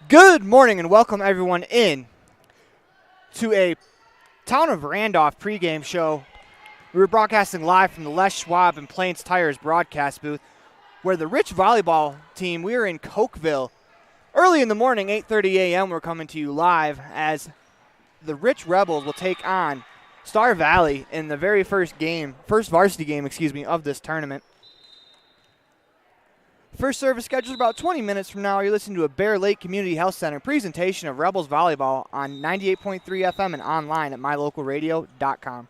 Good morning and welcome everyone in to a Town of Randolph pregame show. We were broadcasting live from the Les Schwab and Plains Tires broadcast booth, where the Rich Volleyball team, we were in Cokeville. Early in the morning, 8:30 a.m., we're coming to you live as the Rich Rebels will take on Star Valley in the very first varsity game, of this tournament. First service scheduled about 20 minutes from now. You're listening to a Bear Lake Community Health Center presentation of Rebels Volleyball on 98.3 FM and online at mylocalradio.com.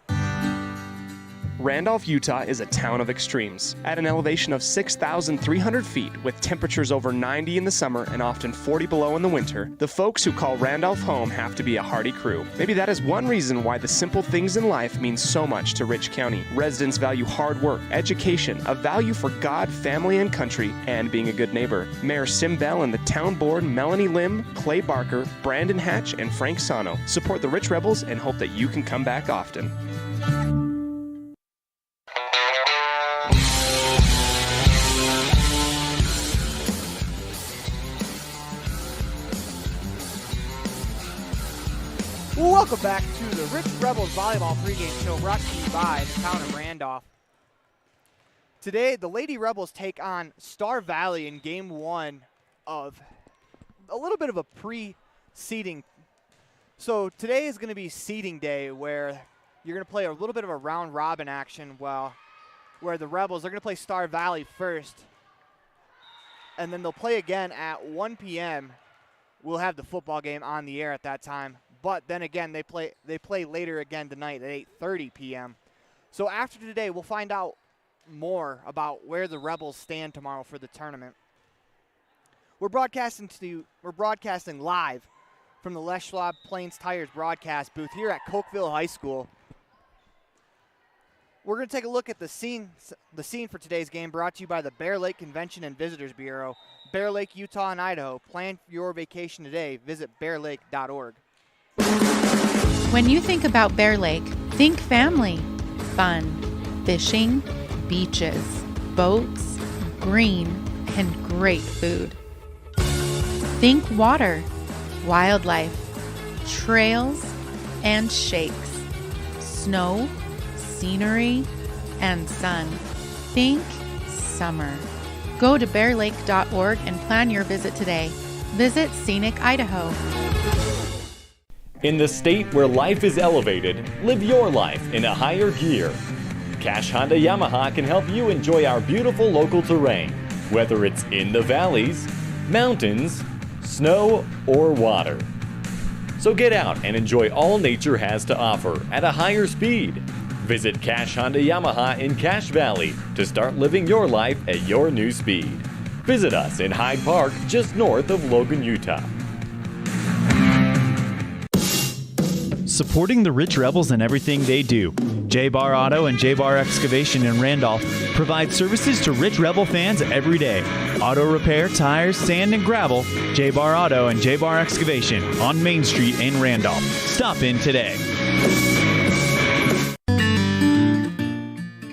Randolph, Utah is a town of extremes. At an elevation of 6,300 feet, with temperatures over 90 in the summer and often 40 below in the winter, the folks who call Randolph home have to be a hardy crew. Maybe that is one reason why the simple things in life mean so much to Rich County. Residents value hard work, education, a value for God, family, and country, and being a good neighbor. Mayor Sim Bell and the town board, Melanie Lim, Clay Barker, Brandon Hatch, and Frank Sano, support the Rich Rebels and hope that you can come back often. Welcome back to the Rich Rebels Volleyball pregame show brought to you by the Town of Randolph. Today, the Lady Rebels take on Star Valley in game one of a little bit of a pre-seeding. So today is going to be seeding day, where you're going to play a little bit of a round-robin action, where the Rebels are going to play Star Valley first, and then they'll play again at 1 p.m. We'll have the football game on the air at that time. But then again, they play later again tonight at 8:30 p.m. So after today, we'll find out more about where the Rebels stand tomorrow for the tournament. We're broadcasting live from the Les Schwab Plains Tires broadcast booth here at Cokeville High School. We're going to take a look at the scene for today's game, brought to you by the Bear Lake Convention and Visitors Bureau. Bear Lake, Utah, and Idaho. Plan your vacation today. Visit bearlake.org. When you think about Bear Lake, think family, fun, fishing, beaches, boats, green, and great food. Think water, wildlife, trails, and shakes, snow, scenery, and sun. Think summer. Go to bearlake.org and plan your visit today. Visit Scenic Idaho. In the state where life is elevated, live your life in a higher gear. Cash Honda Yamaha can help you enjoy our beautiful local terrain, whether it's in the valleys, mountains, snow, or water. So get out and enjoy all nature has to offer at a higher speed. Visit Cash Honda Yamaha in Cache Valley to start living your life at your new speed. Visit us in Hyde Park, just north of Logan, Utah. Supporting the Rich Rebels and everything they do. J-Bar Auto and J-Bar Excavation in Randolph provide services to Rich Rebel fans every day. Auto repair, tires, sand, and gravel. J-Bar Auto and J-Bar Excavation on Main Street in Randolph. Stop in today.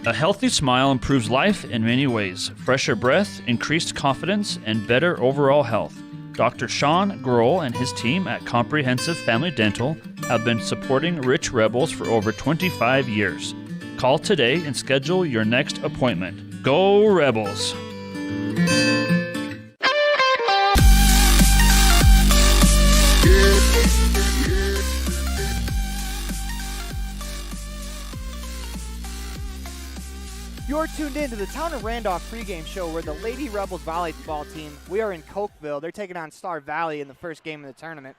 A healthy smile improves life in many ways. Fresher breath, increased confidence, and better overall health. Dr. Sean Grohl and his team at Comprehensive Family Dental have been supporting Rich Rebels for over 25 years. Call today and schedule your next appointment. Go Rebels! You're tuned in to the Town of Randolph pregame show, where the Lady Rebels volleyball team, we are in Cokeville. They're taking on Star Valley in the first game of the tournament.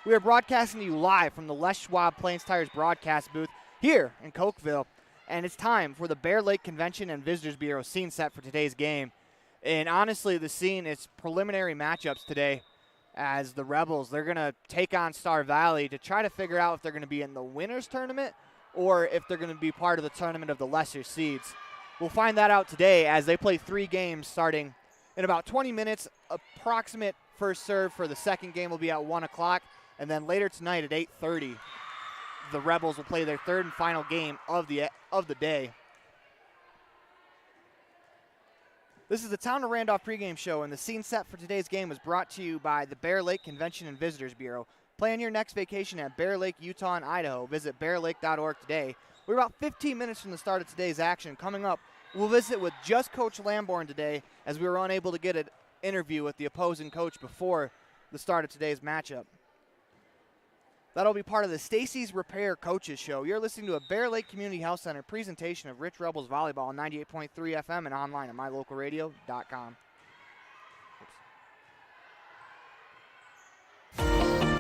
We are broadcasting to you live from the Les Schwab Plains Tires broadcast booth here in Cokeville. And it's time for the Bear Lake Convention and Visitors Bureau scene set for today's game. And honestly, the scene is preliminary matchups today, as the Rebels, they're going to take on Star Valley to try to figure out if they're going to be in the winners tournament or if they're going to be part of the tournament of the lesser seeds. We'll find that out today as they play 3 games starting in about 20 minutes. Approximate first serve for the second game will be at 1 o'clock. And then later tonight at 8:30, the Rebels will play their third and final game of the day. This is the Town of Randolph pregame show, and the scene set for today's game was brought to you by the Bear Lake Convention and Visitors Bureau. Plan your next vacation at Bear Lake, Utah, and Idaho. Visit bearlake.org today. We're about 15 minutes from the start of today's action. Coming up, we'll visit with just Coach Lamborn today, as we were unable to get an interview with the opposing coach before the start of today's matchup. That'll be part of the Stacy's Repair Coaches Show. You're listening to a Bear Lake Community Health Center presentation of Rich Rebels Volleyball on 98.3 FM and online at mylocalradio.com.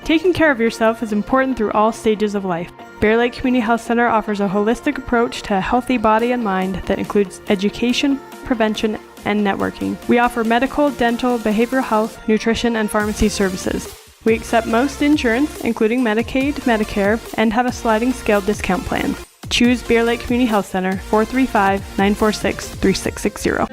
Taking care of yourself is important through all stages of life. Bear Lake Community Health Center offers a holistic approach to a healthy body and mind that includes education, prevention, and networking. We offer medical, dental, behavioral health, nutrition, and pharmacy services. We accept most insurance, including Medicaid, Medicare, and have a sliding scale discount plan. Choose Bear Lake Community Health Center, 435-946-3660.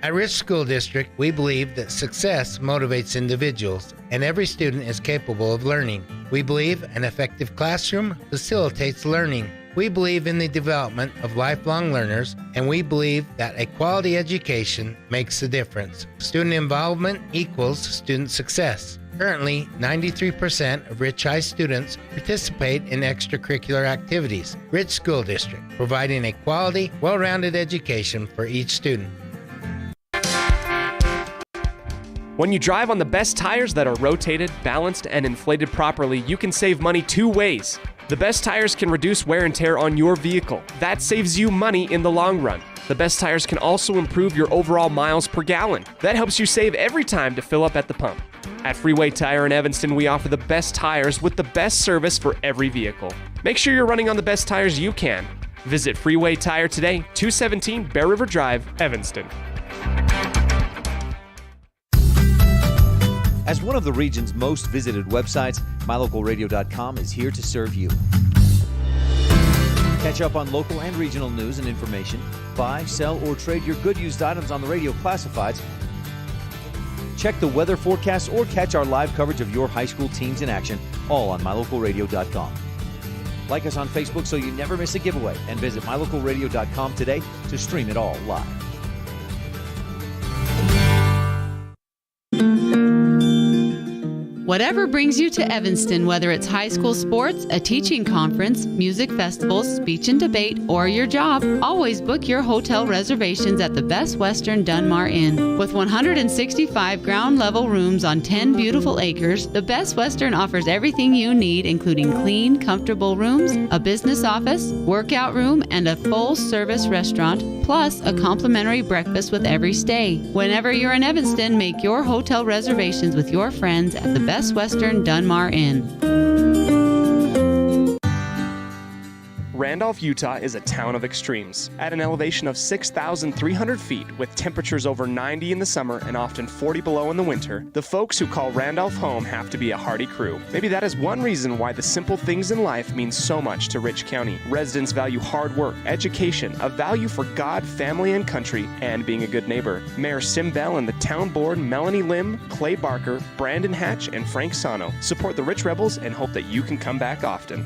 At Rich School District, we believe that success motivates individuals, and every student is capable of learning. We believe an effective classroom facilitates learning. We believe in the development of lifelong learners, and we believe that a quality education makes a difference. Student involvement equals student success. Currently, 93% of Rich High students participate in extracurricular activities. Rich School District, providing a quality, well-rounded education for each student. When you drive on the best tires that are rotated, balanced, and inflated properly, you can save money two ways. The best tires can reduce wear and tear on your vehicle. That saves you money in the long run. The best tires can also improve your overall miles per gallon. That helps you save every time to fill up at the pump. At Freeway Tire in Evanston, we offer the best tires with the best service for every vehicle. Make sure you're running on the best tires you can. Visit Freeway Tire today, 217 Bear River Drive, Evanston. As one of the region's most visited websites, mylocalradio.com is here to serve you. Catch up on local and regional news and information. Buy, sell, or trade your good used items on the radio classifieds. Check the weather forecast or catch our live coverage of your high school teams in action, all on mylocalradio.com. Like us on Facebook so you never miss a giveaway, and visit mylocalradio.com today to stream it all live. Whatever brings you to Evanston, whether it's high school sports, a teaching conference, music festivals, speech and debate, or your job, always book your hotel reservations at the Best Western Dunmar Inn. With 165 ground-level rooms on 10 beautiful acres, the Best Western offers everything you need, including clean, comfortable rooms, a business office, workout room, and a full-service restaurant, plus a complimentary breakfast with every stay. Whenever you're in Evanston, make your hotel reservations with your friends at the Best Western Dunmar Inn. Randolph, Utah is a town of extremes. At an elevation of 6,300 feet, with temperatures over 90 in the summer and often 40 below in the winter, the folks who call Randolph home have to be a hardy crew. Maybe that is one reason why the simple things in life mean so much to Rich County. Residents value hard work, education, a value for God, family, and country, and being a good neighbor. Mayor Sim Bell and the town board, Melanie Lim, Clay Barker, Brandon Hatch, and Frank Sano, support the Rich Rebels and hope that you can come back often.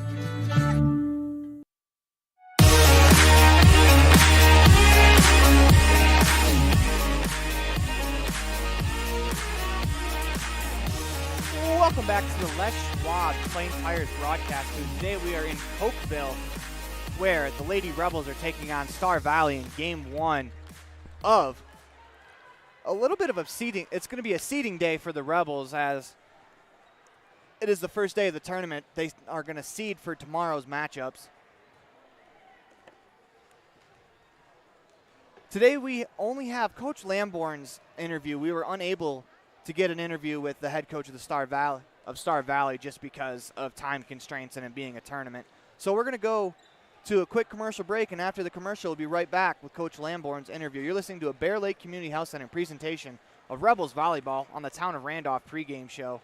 Welcome back to the Les Schwab Plain Tires broadcast. And today we are in Cokeville, where the Lady Rebels are taking on Star Valley in Game 1 of a little bit of a seeding. It's going to be a seeding day for the Rebels, as it is the first day of the tournament. They are going to seed for tomorrow's matchups. Today we only have Coach Lamborn's interview. We were unable to get an interview with the head coach of the Star Valley just because of time constraints and it being a tournament. So we're going to go to a quick commercial break, and after the commercial, we'll be right back with Coach Lamborn's interview. You're listening to a Bear Lake Community Health Center presentation of Rebels Volleyball on the Town of Randolph pregame show.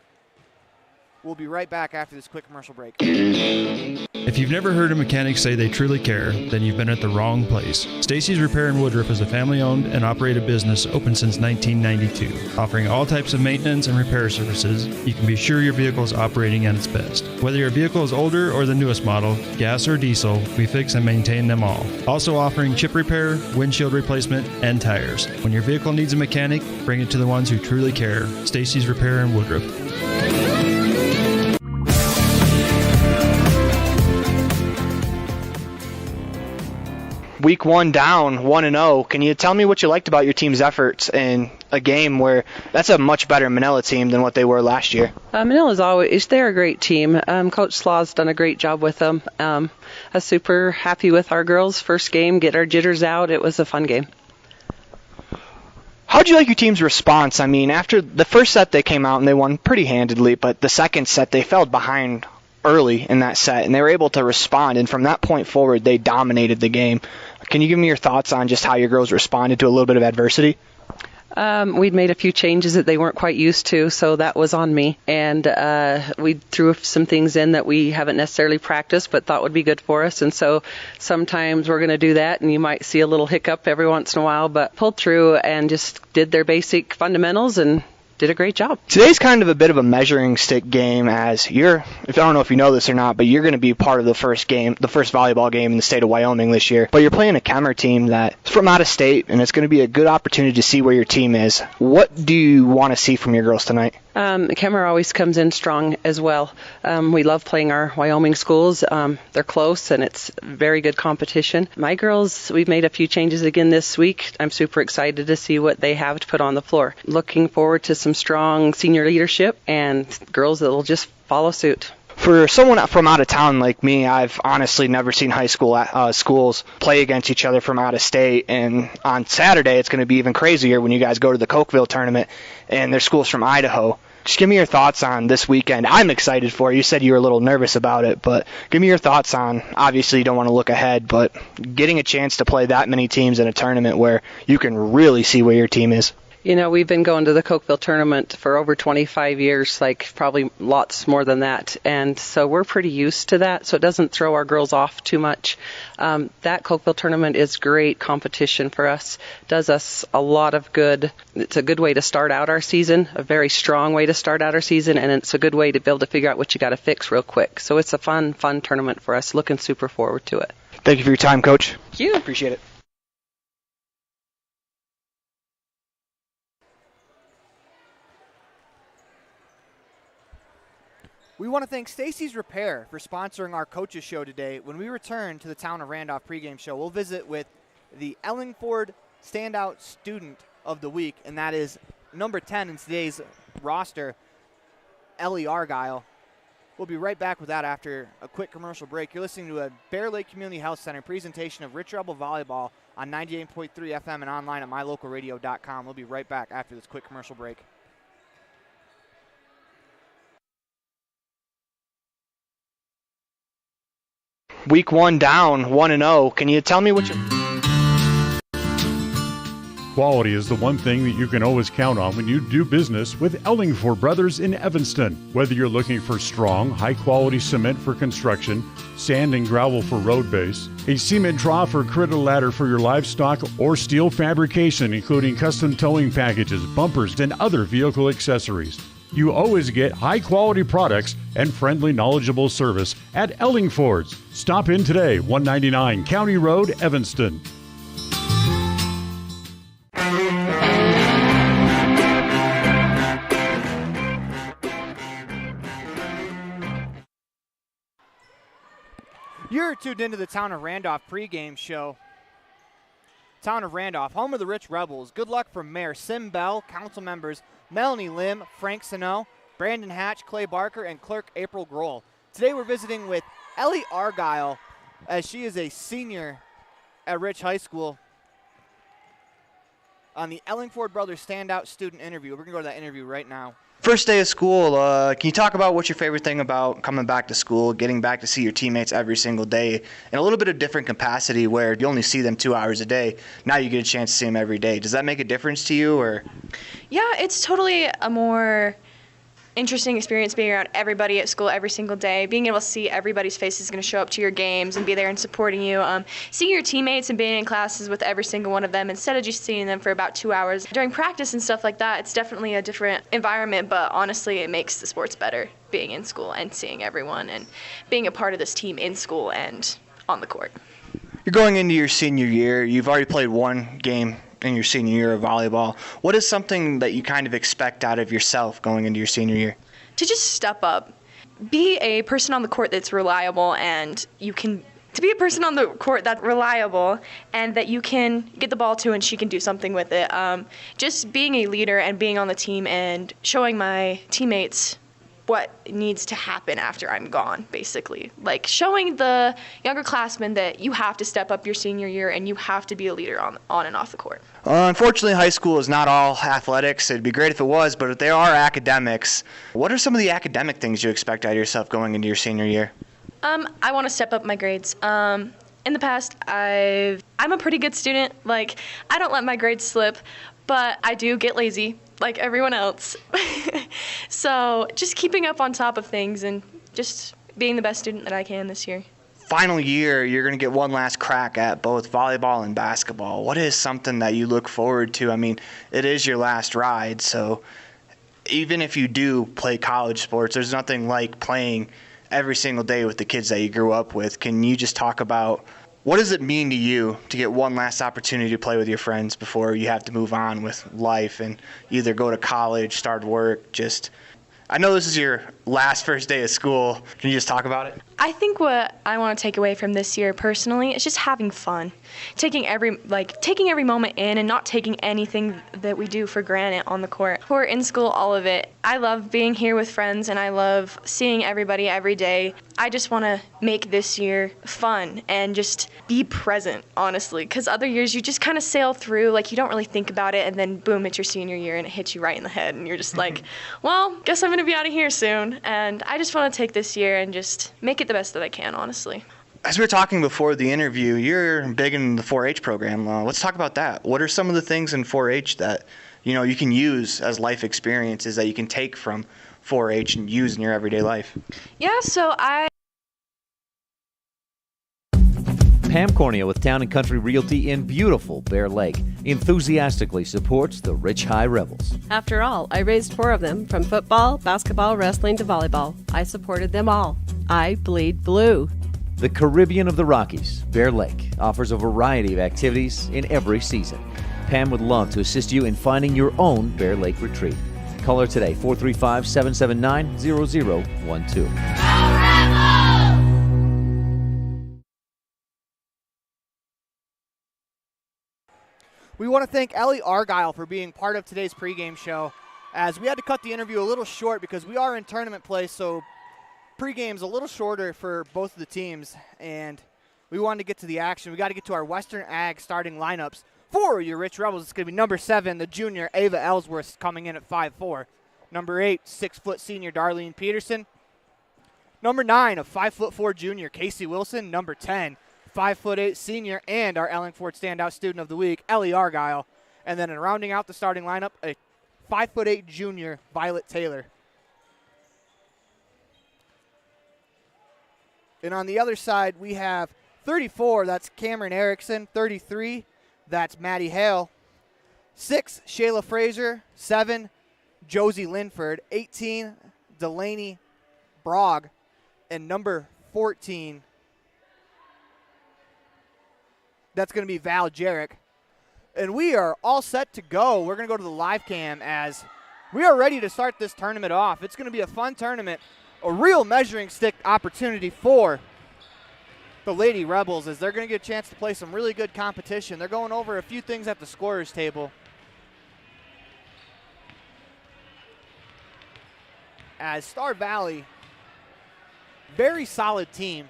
We'll be right back after this quick commercial break. If you've never heard a mechanic say they truly care, then you've been at the wrong place. Stacy's Repair in Woodruff is a family-owned and operated business open since 1992. Offering all types of maintenance and repair services, you can be sure your vehicle is operating at its best. Whether your vehicle is older or the newest model, gas or diesel, we fix and maintain them all. Also offering chip repair, windshield replacement, and tires. When your vehicle needs a mechanic, bring it to the ones who truly care. Stacy's Repair in Woodruff. Week 1 down, 1-0. Can you tell me what you liked about your team's efforts in a game where that's a much better Manila team than what they were last year? Manila's they're a great team. Coach Slaw's done a great job with them. I was super happy with our girls' first game, get our jitters out. It was a fun game. How'd you like your team's response? I mean, after the first set they came out and they won pretty handedly, but the second set they fell behind early in that set, and they were able to respond, and from that point forward, they dominated the game. Can you give me your thoughts on just how your girls responded to a little bit of adversity? We'd made a few changes that they weren't quite used to, so that was on me. And we threw some things in that we haven't necessarily practiced but thought would be good for us. And so sometimes we're going to do that, and you might see a little hiccup every once in a while, but pulled through and just did their basic fundamentals and did a great job. Today's kind of a bit of a measuring stick game, as I don't know if you know this or not, but you're going to be part of the first volleyball game in the state of Wyoming this year. But you're playing a Kemmer team that's from out of state, and it's going to be a good opportunity to see where your team is. What do you want to see from your girls tonight? Kemmer always comes in strong as well. We love playing our Wyoming schools. They're close, and it's very good competition. My girls, we've made a few changes again this week. I'm super excited to see what they have to put on the floor. Looking forward to some strong senior leadership and girls that will just follow suit. For someone from out of town like me, I've honestly never seen high school schools play against each other from out of state. And on Saturday, it's going to be even crazier when you guys go to the Cokeville tournament, and their school's from Idaho. Just give me your thoughts on this weekend. I'm excited for it. You said you were a little nervous about it, but give me your thoughts on, obviously you don't want to look ahead, but getting a chance to play that many teams in a tournament where you can really see where your team is. You know, we've been going to the Cokeville tournament for over 25 years, like probably lots more than that. And so we're pretty used to that, so it doesn't throw our girls off too much. That Cokeville tournament is great competition for us, does us a lot of good. It's a good way to start out our season, a very strong way to start out our season, and it's a good way to be able to figure out what you got to fix real quick. So it's a fun tournament for us. Looking super forward to it. Thank you for your time, Coach. Thank you. Appreciate it. We want to thank Stacy's Repair for sponsoring our coaches show today. When we return to the Town of Randolph pregame show, we'll visit with the Ellingford Standout Student of the Week, and that is number 10 in today's roster, Ellie Argyle. We'll be right back with that after a quick commercial break. You're listening to a Bear Lake Community Health Center presentation of Rich Rebel Volleyball on 98.3 FM and online at mylocalradio.com. We'll be right back after this quick commercial break. Week 1 down, 1-0. Can you tell me what you... Quality is the one thing that you can always count on when you do business with Ellingford Brothers in Evanston. Whether you're looking for strong, high-quality cement for construction, sand and gravel for road base, a cement trough or critter ladder for your livestock, or steel fabrication, including custom towing packages, bumpers, and other vehicle accessories, you always get high-quality products and friendly, knowledgeable service at Ellingford's. Stop in today, 199 County Road, Evanston. You're tuned into the Town of Randolph pregame show. Town of Randolph, home of the Rich Rebels. Good luck from Mayor Sim Bell, council members Melanie Lim, Frank Sano, Brandon Hatch, Clay Barker, and Clerk April Grohl. Today we're visiting with Ellie Argyle, as she is a senior at Rich High School, on the Ellingford Brothers Standout Student Interview. We're going to go to that interview right now. First day of school, can you talk about what's your favorite thing about coming back to school, getting back to see your teammates every single day, in a little bit of different capacity where you only see them 2 hours a day. Now you get a chance to see them every day. Does that make a difference to you? Or? Yeah, it's totally a more interesting experience being around everybody at school every single day. Being able to see everybody's face is going to show up to your games and be there and supporting you. Seeing your teammates and being in classes with every single one of them instead of just seeing them for about 2 hours during practice and stuff like that, it's definitely a different environment, but honestly it makes the sports better being in school and seeing everyone and being a part of this team in school and on the court. You're going into your senior year. You've already played one game in your senior year of volleyball. What is something that you kind of expect out of yourself going into your senior year? To just step up. Be a person on the court that's reliable and to be a person on the court that's reliable and that you can get the ball to and she can do something with it. Just being a leader and being on the team and showing my teammates what needs to happen after I'm gone, basically. Like showing the younger classmen that you have to step up your senior year and you have to be a leader on and off the court. Unfortunately, high school is not all athletics. It'd be great if it was, but they are academics. What are some of the academic things you expect out of yourself going into your senior year? I want to step up my grades. In the past, I'm a pretty good student. Like, I don't let my grades slip, but I do get lazy, like everyone else. So just keeping up on top of things and just being the best student that I can this year. Final year, you're going to get one last crack at both volleyball and basketball. What is something that you look forward to? I mean, it is your last ride, so even if you do play college sports, there's nothing like playing every single day with the kids that you grew up with. Can you just talk about what does it mean to you to get one last opportunity to play with your friends before you have to move on with life and either go to college, start work? I know this is your first day of school. Can you just talk about it? I think what I want to take away from this year personally is just having fun. Taking every moment in and not taking anything that we do for granted on the court. We're in school, all of it. I love being here with friends and I love seeing everybody every day. I just want to make this year fun and just be present, honestly, because other years you just kind of sail through, like you don't really think about it, and then boom, it's your senior year and it hits you right in the head and you're just like, well, guess I'm going to be out of here soon. And I just want to take this year and just make it the best that I can, honestly. As we were talking before the interview, you're big in the 4-H program. Let's talk about that. What are some of the things in 4-H that you can use as life experiences that you can take from 4-H and use in your everyday life? Yeah, so Pam Cornea with Town & Country Realty in beautiful Bear Lake enthusiastically supports the Rich High Rebels. After all, I raised 4 of them, from football, basketball, wrestling to volleyball. I supported them all. I bleed blue. The Caribbean of the Rockies, Bear Lake, offers a variety of activities in every season. Pam would love to assist you in finding your own Bear Lake retreat. Call her today, 435-779-0012. We want to thank Ellie Argyle for being part of today's pregame show, as we had to cut the interview a little short because we are in tournament play, so pregame's a little shorter for both of the teams, and we wanted to get to the action. We got to get to our Western Ag starting lineups for your Rich Rebels. It's going to be number 7, the junior Ava Ellsworth, coming in at 5'4". Number 8, 6-foot senior Darlene Peterson. Number 9, a 5'4" junior Casey Wilson. Number 10, 5'8" senior and our Ellingford Standout Student of the Week, Ellie Argyle. And then in rounding out the starting lineup, a 5'8" junior Violet Taylor. And on the other side, we have 34, that's Cameron Erickson. 33, that's Maddie Hale. 6, Shayla Frazier. 7, Josie Linford. 18, Delaney Brogg. And number 14, that's going to be Val Jarek. And we are all set to go. We're going to go to the live cam as we are ready to start this tournament off. It's going to be a fun tournament, a real measuring stick opportunity for the Lady Rebels, as they're going to get a chance to play some really good competition. They're going over a few things at the scorer's table. As Star Valley, very solid team.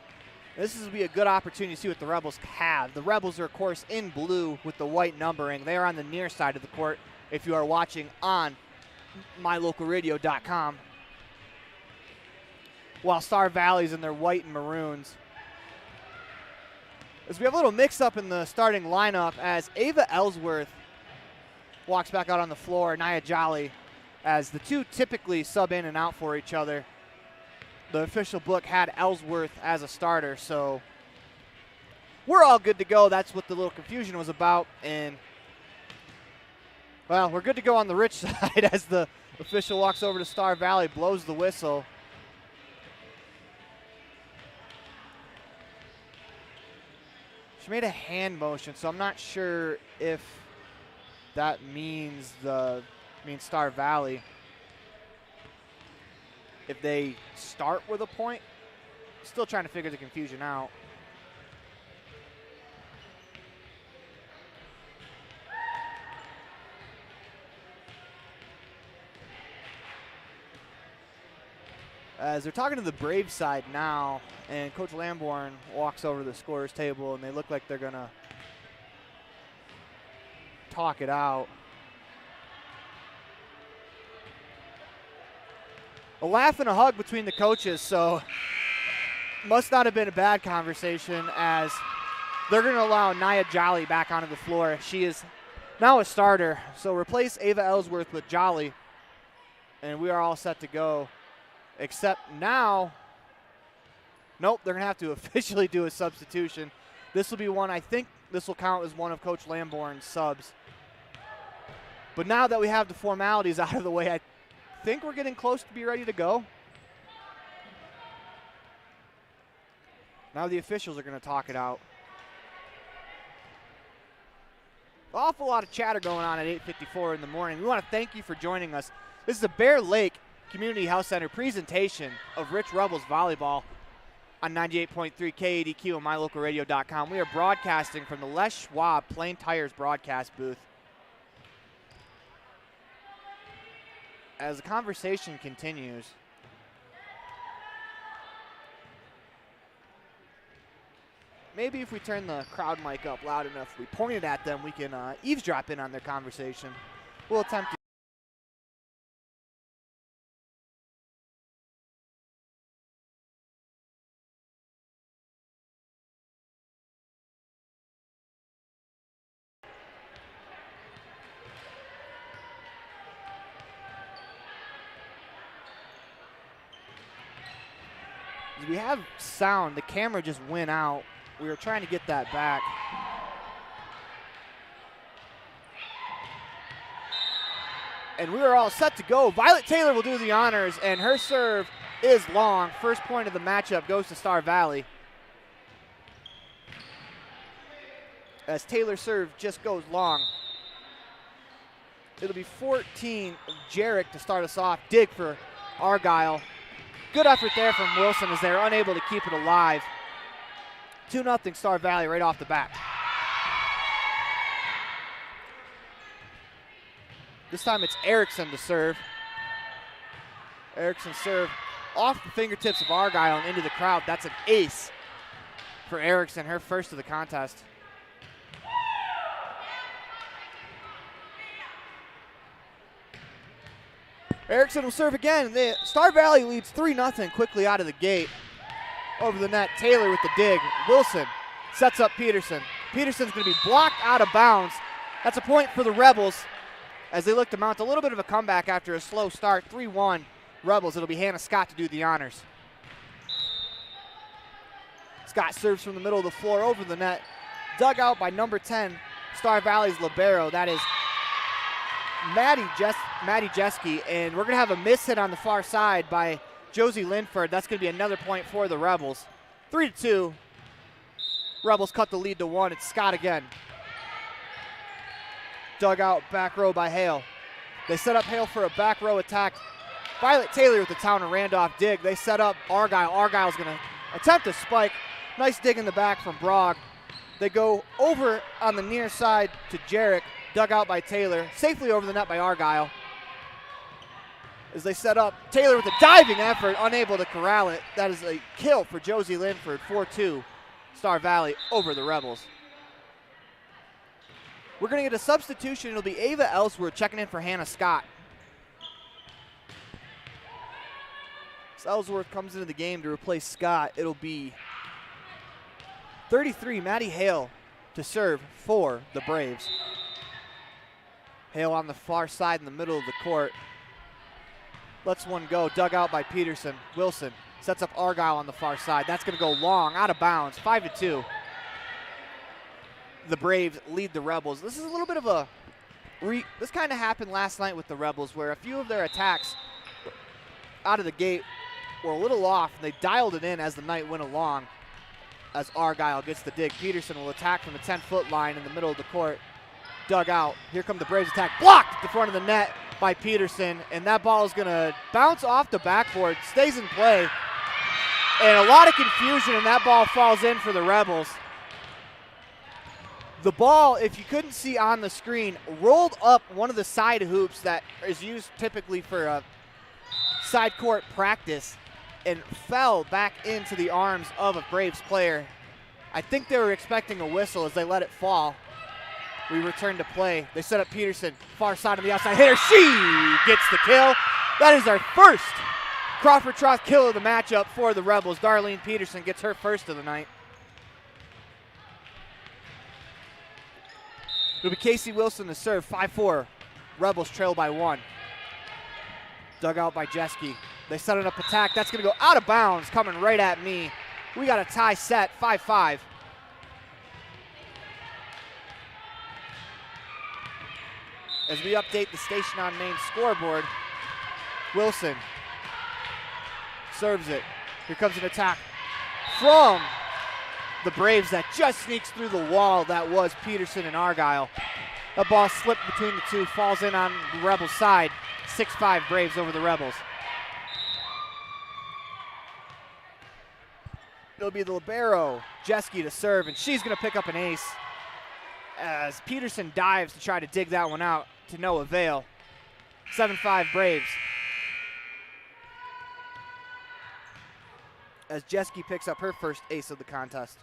This will be a good opportunity to see what the Rebels have. The Rebels are, of course, in blue with the white numbering. They are on the near side of the court if you are watching on mylocalradio.com. While Star Valley's in their white and maroons. As we have a little mix-up in the starting lineup as Ava Ellsworth walks back out on the floor. Nia Jolly as the two typically sub in and out for each other. The official book had Ellsworth as a starter, so we're all good to go. That's what the little confusion was about. And, well, we're good to go on the Rich side as the official walks over to Star Valley, blows the whistle. She made a hand motion, so I'm not sure if that means Star Valley. If they start with a point, still trying to figure the confusion out. As they're talking to the Braves side now, and Coach Lamborn walks over to the scorer's table, and they look like they're going to talk it out. A laugh and a hug between the coaches, so must not have been a bad conversation, as they're going to allow Nia Jolly back onto the floor. She is now a starter, so replace Ava Ellsworth with Jolly, and we are all set to go. Except now, nope, they're going to have to officially do a substitution. This will be one, I think this will count as one of Coach Lamborn's subs. But now that we have the formalities out of the way, I think we're getting close to be ready to go. Now the officials are going to talk it out. Awful lot of chatter going on at 8:54 in the morning. We want to thank you for joining us. This is a Bear Lake Community Health Center presentation of Rich Rebels Volleyball on 98.3 KADQ and MyLocalRadio.com. We are broadcasting from the Les Schwab Plain Tires broadcast booth. As the conversation continues, maybe if we turn the crowd mic up loud enough, we point it at them, we can eavesdrop in on their conversation. We'll attempt to. We have sound. The camera just went out. We were trying to get that back. And we are all set to go. Violet Taylor will do the honors, and her serve is long. First point of the matchup goes to Star Valley. As Taylor's serve just goes long. It'll be 14 of Jarek to start us off. Dig for Argyle. Good effort there from Wilson as they're unable to keep it alive. 2-0 Star Valley right off the bat. This time it's Erickson to serve. Erickson serve off the fingertips of Argyle and into the crowd. That's an ace for Erickson, her first of the contest. Erickson will serve again. Star Valley leads 3-0 quickly out of the gate. Over the net, Taylor with the dig. Wilson sets up Peterson. Peterson's going to be blocked out of bounds. That's a point for the Rebels as they look to mount a little bit of a comeback after a slow start. 3-1 Rebels. It'll be Hannah Scott to do the honors. Scott serves from the middle of the floor over the net. Dug out by number 10, Star Valley's libero. That is Maddie Jeske, and we're going to have a miss hit on the far side by Josie Linford. That's going to be another point for the Rebels. 3-2. Rebels cut the lead to 1. It's Scott again. Dug out back row by Hale. They set up Hale for a back row attack. Violet Taylor with the Town of Randolph dig. They set up Argyle. Argyle's going to attempt a spike. Nice dig in the back from Brogg. They go over on the near side to Jarek. Dug out by Taylor, safely over the net by Argyle. As they set up, Taylor with a diving effort, unable to corral it. That is a kill for Josie Linford, 4-2, Star Valley over the Rebels. We're going to get a substitution. It'll be Ava Ellsworth checking in for Hannah Scott. As Ellsworth comes into the game to replace Scott, it'll be 33, Maddie Hale to serve for the Braves. Hale on the far side in the middle of the court. Lets one go, dug out by Peterson. Wilson sets up Argyle on the far side. That's going to go long, out of bounds, 5-2. The Braves lead the Rebels. This is a little bit of a, this kind of happened last night with the Rebels, where a few of their attacks out of the gate were a little off, and they dialed it in as the night went along. As Argyle gets the dig, Peterson will attack from the 10-foot line in the middle of the court. Dug out. Here come the Braves attack. Blocked at the front of the net by Peterson, and that ball is going to bounce off the backboard, stays in play, and a lot of confusion, and that ball falls in for the Rebels. The ball, if you couldn't see on the screen, rolled up one of the side hoops that is used typically for a side court practice and fell back into the arms of a Braves player. I think they were expecting a whistle as they let it fall. We return to play. They set up Peterson, far side on the outside hitter. She gets the kill. That is our first Crawford Troth kill of the matchup for the Rebels. Darlene Peterson gets her first of the night. It'll be Casey Wilson to serve, 5-4. Rebels trail by 1. Dug out by Jeske. They set it up attack. That's going to go out of bounds, coming right at me. We got a tie set, 5-5. As we update the Station on Main scoreboard, Wilson serves it. Here comes an attack from the Braves that just sneaks through the wall. That was Peterson and Argyle. The ball slipped between the two, falls in on the Rebels side. 6-5 Braves over the Rebels. It'll be the libero, Jeske, to serve, and she's going to pick up an ace as Peterson dives to try to dig that one out to no avail. 7-5 Braves. As Jeske picks up her first ace of the contest.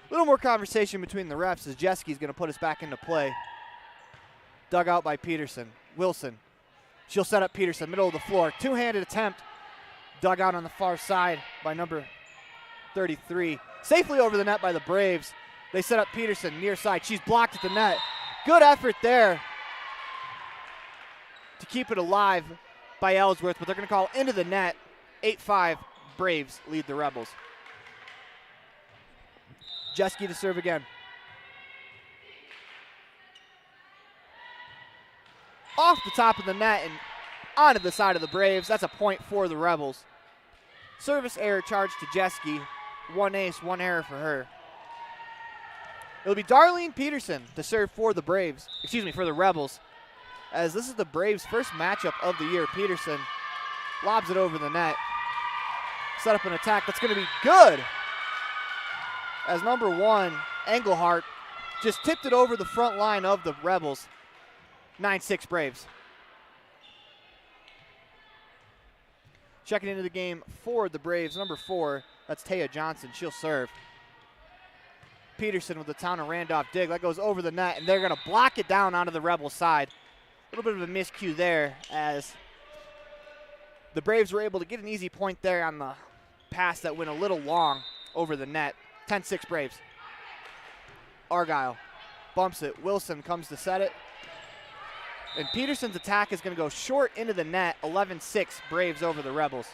A little more conversation between the refs as Jeske's going to put us back into play. Dug out by Peterson. Wilson. She'll set up Peterson, middle of the floor. Two-handed attempt. Dug out on the far side by number 33. Safely over the net by the Braves. They set up Peterson near side. She's blocked at the net. Good effort there to keep it alive by Ellsworth, but they're going to call into the net. 8-5 Braves lead the Rebels. Jeske to serve again. Off the top of the net and onto the side of the Braves. That's a point for the Rebels. Service error charged to Jeske. 1 ace, 1 error for her. It'll be Darlene Peterson to serve for the Braves, for the Rebels. As this is the Braves' first matchup of the year. Peterson lobs it over the net. Set up an attack that's going to be good. As number 1, Engelhardt, just tipped it over the front line of the Rebels. 9-6 Braves. Checking into the game for the Braves, number 4, that's Taya Johnson. She'll serve. Peterson with the Town of Randolph dig. That goes over the net, and they're going to block it down onto the Rebels side. A little bit of a miscue there as the Braves were able to get an easy point there on the pass that went a little long over the net. 10-6 Braves. Argyle bumps it. Wilson comes to set it. And Peterson's attack is going to go short into the net. 11-6 Braves over the Rebels.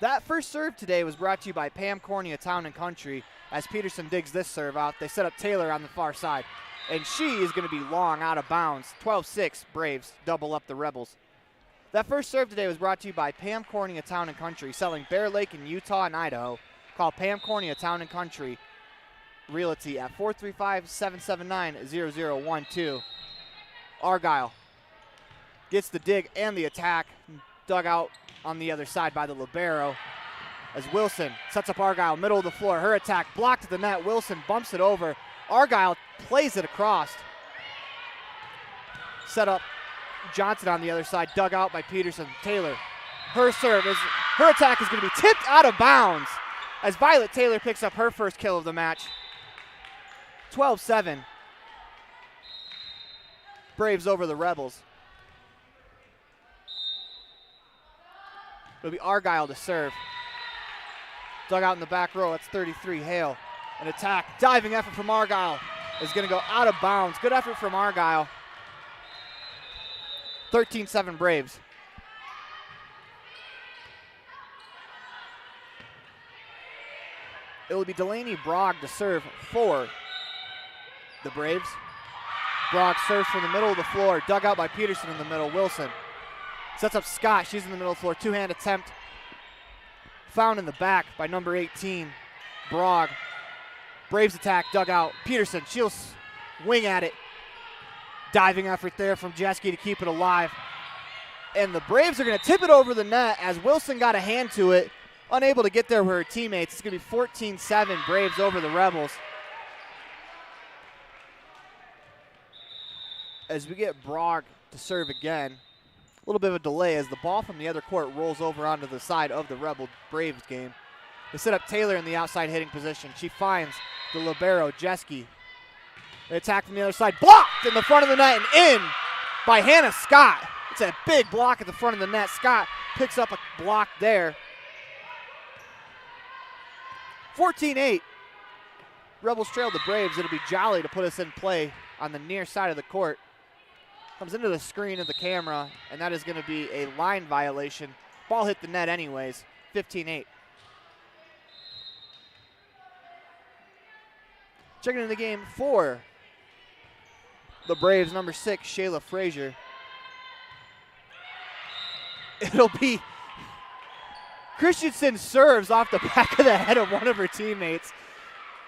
That first serve today was brought to you by Pam Cornea Town and Country. As Peterson digs this serve out, they set up Taylor on the far side. And she is going to be long out of bounds. 12-6 Braves double up the Rebels. That first serve today was brought to you by Pam Cornea Town and Country, selling Bear Lake in Utah and Idaho. Call Pam Cornea Town and Country Realty at 435-779-0012. Argyle gets the dig and the attack. Dug out on the other side by the libero. As Wilson sets up Argyle, middle of the floor. Her attack blocked at the net. Wilson bumps it over. Argyle plays it across. Set up Johnson on the other side, dug out by Peterson. Taylor, her attack is going to be tipped out of bounds as Violet Taylor picks up her first kill of the match. 12-7. Braves over the Rebels. It'll be Argyle to serve. Dug out in the back row, that's 33 Hale. An attack, diving effort from Argyle is going to go out of bounds. Good effort from Argyle. 13-7 Braves. It will be Delaney Brogg to serve for the Braves. Brogg serves from the middle of the floor, dug out by Peterson in the middle. Wilson sets up Scott. She's in the middle of the floor. Two-hand attempt. Found in the back by number 18, Brogg. Braves attack, dug out. Peterson, she'll wing at it. Diving effort there from Jeske to keep it alive. And the Braves are going to tip it over the net as Wilson got a hand to it. Unable to get there with her teammates. It's going to be 14-7 Braves over the Rebels. As we get Brogg to serve again. A little bit of a delay as the ball from the other court rolls over onto the side of the Rebel Braves game. They set up Taylor in the outside hitting position. She finds the libero, Jeske. They attack from the other side. Blocked in the front of the net and in by Hannah Scott. It's a big block at the front of the net. Scott picks up a block there. 14-8. Rebels trail the Braves. It'll be Jolly to put us in play on the near side of the court. Comes into the screen of the camera, and that is going to be a line violation. Ball hit the net anyways. 15-8. Checking in the game for the Braves, number 6, Shayla Frazier. It'll be Christensen serves off the back of the head of one of her teammates.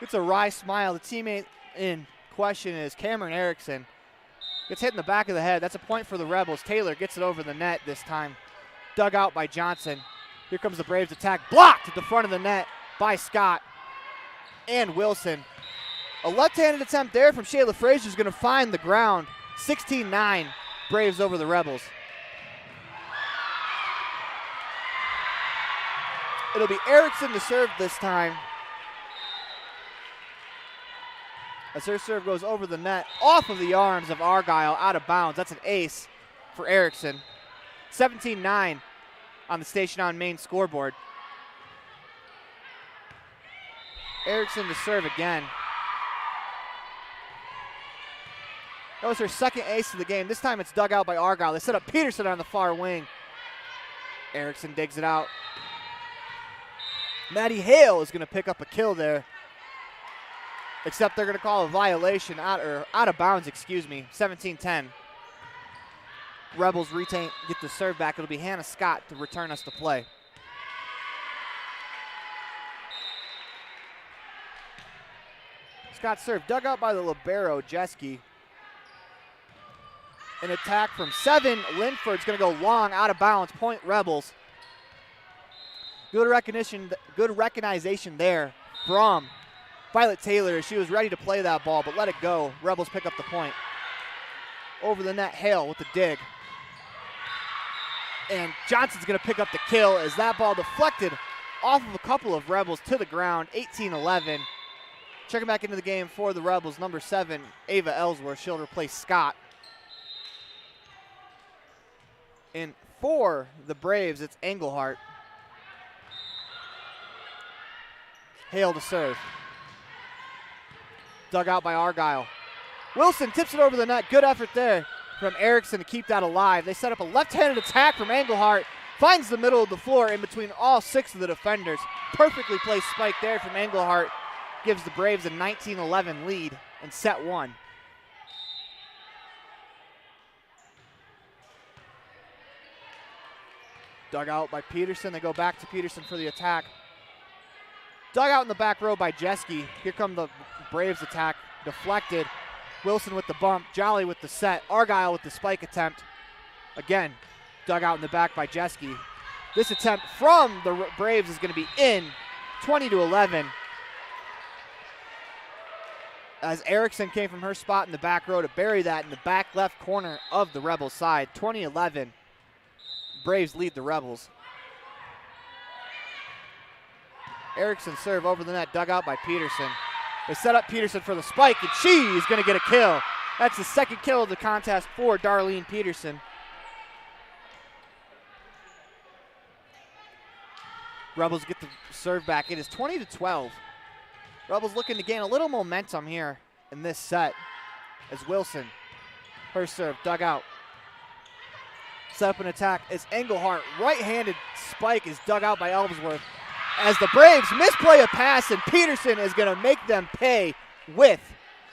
Gets a wry smile. The teammate in question is Cameron Erickson. Gets hit in the back of the head. That's a point for the Rebels. Taylor gets it over the net this time. Dug out by Johnson. Here comes the Braves attack. Blocked at the front of the net by Scott and Wilson. A left-handed attempt there from Shayla Frazier is going to find the ground. 16-9, Braves over the Rebels. It'll be Erickson to serve this time. As her serve goes over the net, off of the arms of Argyle, out of bounds. That's an ace for Erickson. 17-9 on the Station on Main scoreboard. Erickson to serve again. That was her second ace of the game. This time it's dug out by Argyle. They set up Peterson on the far wing. Erickson digs it out. Maddie Hale is going to pick up a kill there. Except they're going to call a violation out of bounds, 17-10. Rebels get the serve back. It'll be Hannah Scott to return us to play. Scott serve dug out by the libero, Jeske. An attack from 7. Linford's going to go long, out of bounds. Point Rebels. Good recognition there from Violet Taylor. She was ready to play that ball, but let it go. Rebels pick up the point. Over the net, Hale with the dig. And Johnson's going to pick up the kill as that ball deflected off of a couple of Rebels to the ground. 18-11. Checking back into the game for the Rebels, number 7, Ava Ellsworth. She'll replace Scott. And for the Braves, it's Engelhart. Hale to serve. Dug out by Argyle. Wilson tips it over the net. Good effort there from Erickson to keep that alive. They set up a left-handed attack from Engelhart. Finds the middle of the floor in between all 6 of the defenders. Perfectly placed spike there from Engelhart. Gives the Braves a 19-11 lead in set 1. Dug out by Peterson. They go back to Peterson for the attack. Dug out in the back row by Jeske. Here come the Braves attack. Deflected. Wilson with the bump. Jolly with the set. Argyle with the spike attempt. Again, dug out in the back by Jeske. This attempt from the Braves is going to be in. 20-11. As Erickson came from her spot in the back row to bury that in the back left corner of the Rebels side. 20-11. Braves lead the Rebels. Erickson serve over the net, dug out by Peterson. They set up Peterson for the spike, and she's going to get a kill. That's the second kill of the contest for Darlene Peterson. Rebels get the serve back. It is 20-12. Rebels looking to gain a little momentum here in this set as Wilson, her serve, dug out. Set up an attack as Engelhardt, right-handed spike is dug out by Ellsworth. As the Braves misplay a pass, and Peterson is going to make them pay with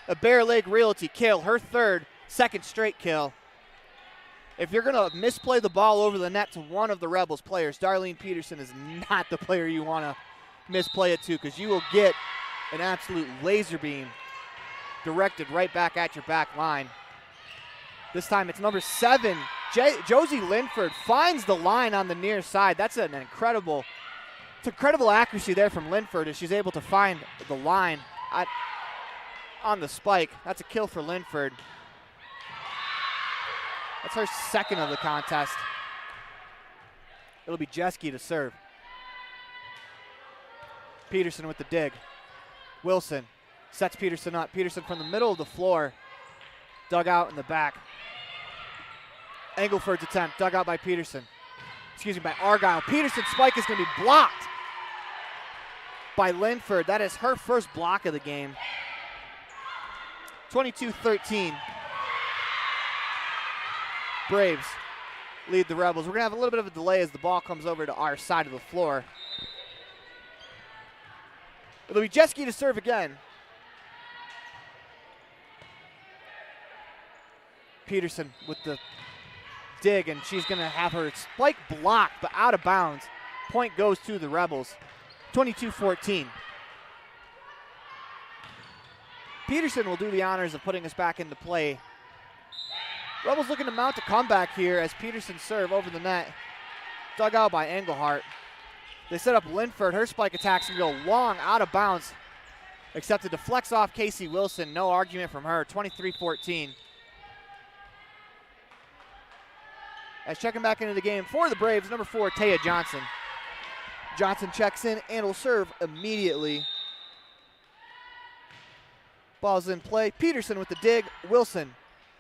a Bear Lake Realty kill, her second straight kill. If you're going to misplay the ball over the net to one of the Rebels players, Darlene Peterson is not the player you want to misplay it to, because you will get an absolute laser beam directed right back at your back line. This time it's number 7, Josie Linford finds the line on the near side. That's an incredible accuracy there from Linford as she's able to find the line on the spike. That's a kill for Linford. That's her second of the contest. It'll be Jeske to serve. Peterson with the dig. Wilson sets Peterson up. Peterson from the middle of the floor, dug out in the back. Engelford's attempt, dug out by Peterson. By Argyle. Peterson's spike is going to be blocked by Linford. That is her first block of the game. 22-13. Braves lead the Rebels. We're going to have a little bit of a delay as the ball comes over to our side of the floor. It'll be Jeske to serve again. Peterson with the dig, and she's going to have her spike blocked, but out of bounds. Point goes to the Rebels. 22-14. Peterson will do the honors of putting us back into play. Rebels looking to mount a comeback here as Peterson serve over the net. Dug out by Engelhardt. They set up Linford. Her spike attack's going to go long, out of bounds. Except to deflects off Casey Wilson. No argument from her. 23-14. As checking back into the game for the Braves, number 4, Taya Johnson. Johnson checks in and will serve immediately. Ball's in play. Peterson with the dig. Wilson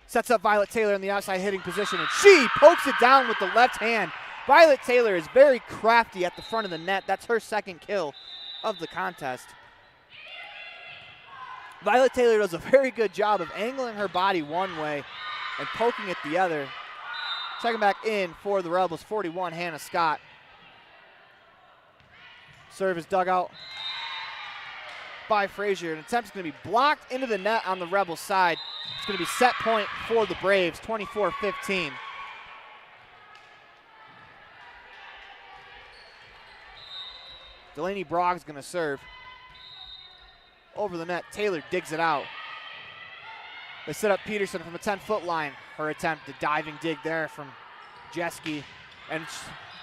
sets up Violet Taylor in the outside hitting position, and she pokes it down with the left hand. Violet Taylor is very crafty at the front of the net. That's her second kill of the contest. Violet Taylor does a very good job of angling her body one way and poking it the other. Checking back in for the Rebels, 41, Hannah Scott. Serve is dug out by Frazier. An attempt's going to be blocked into the net on the Rebels side. It's going to be set point for the Braves, 24-15. Delaney Brogg's going to serve. Over the net, Taylor digs it out. They set up Peterson from the 10-foot line. Her attempt, the diving dig there from Jeske. And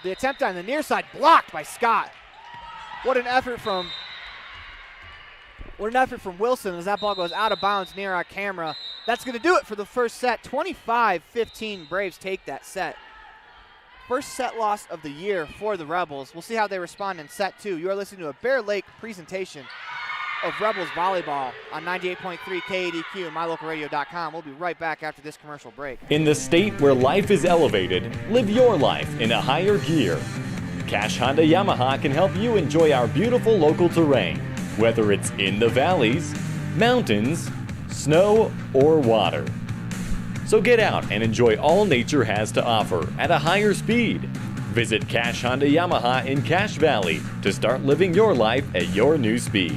the attempt on the near side blocked by Scott. What an effort from Wilson as that ball goes out of bounds near our camera. That's going to do it for the first set. 25-15, Braves take that set. First set loss of the year for the Rebels. We'll see how they respond in set 2. You are listening to a Bear Lake presentation of Rebels Volleyball on 98.3 KADQ and MyLocalRadio.com. We'll be right back after this commercial break. In the state where life is elevated, live your life in a higher gear. Cash Honda Yamaha can help you enjoy our beautiful local terrain, whether it's in the valleys, mountains, snow, or water. So get out and enjoy all nature has to offer at a higher speed. Visit Cash Honda Yamaha in Cache Valley to start living your life at your new speed.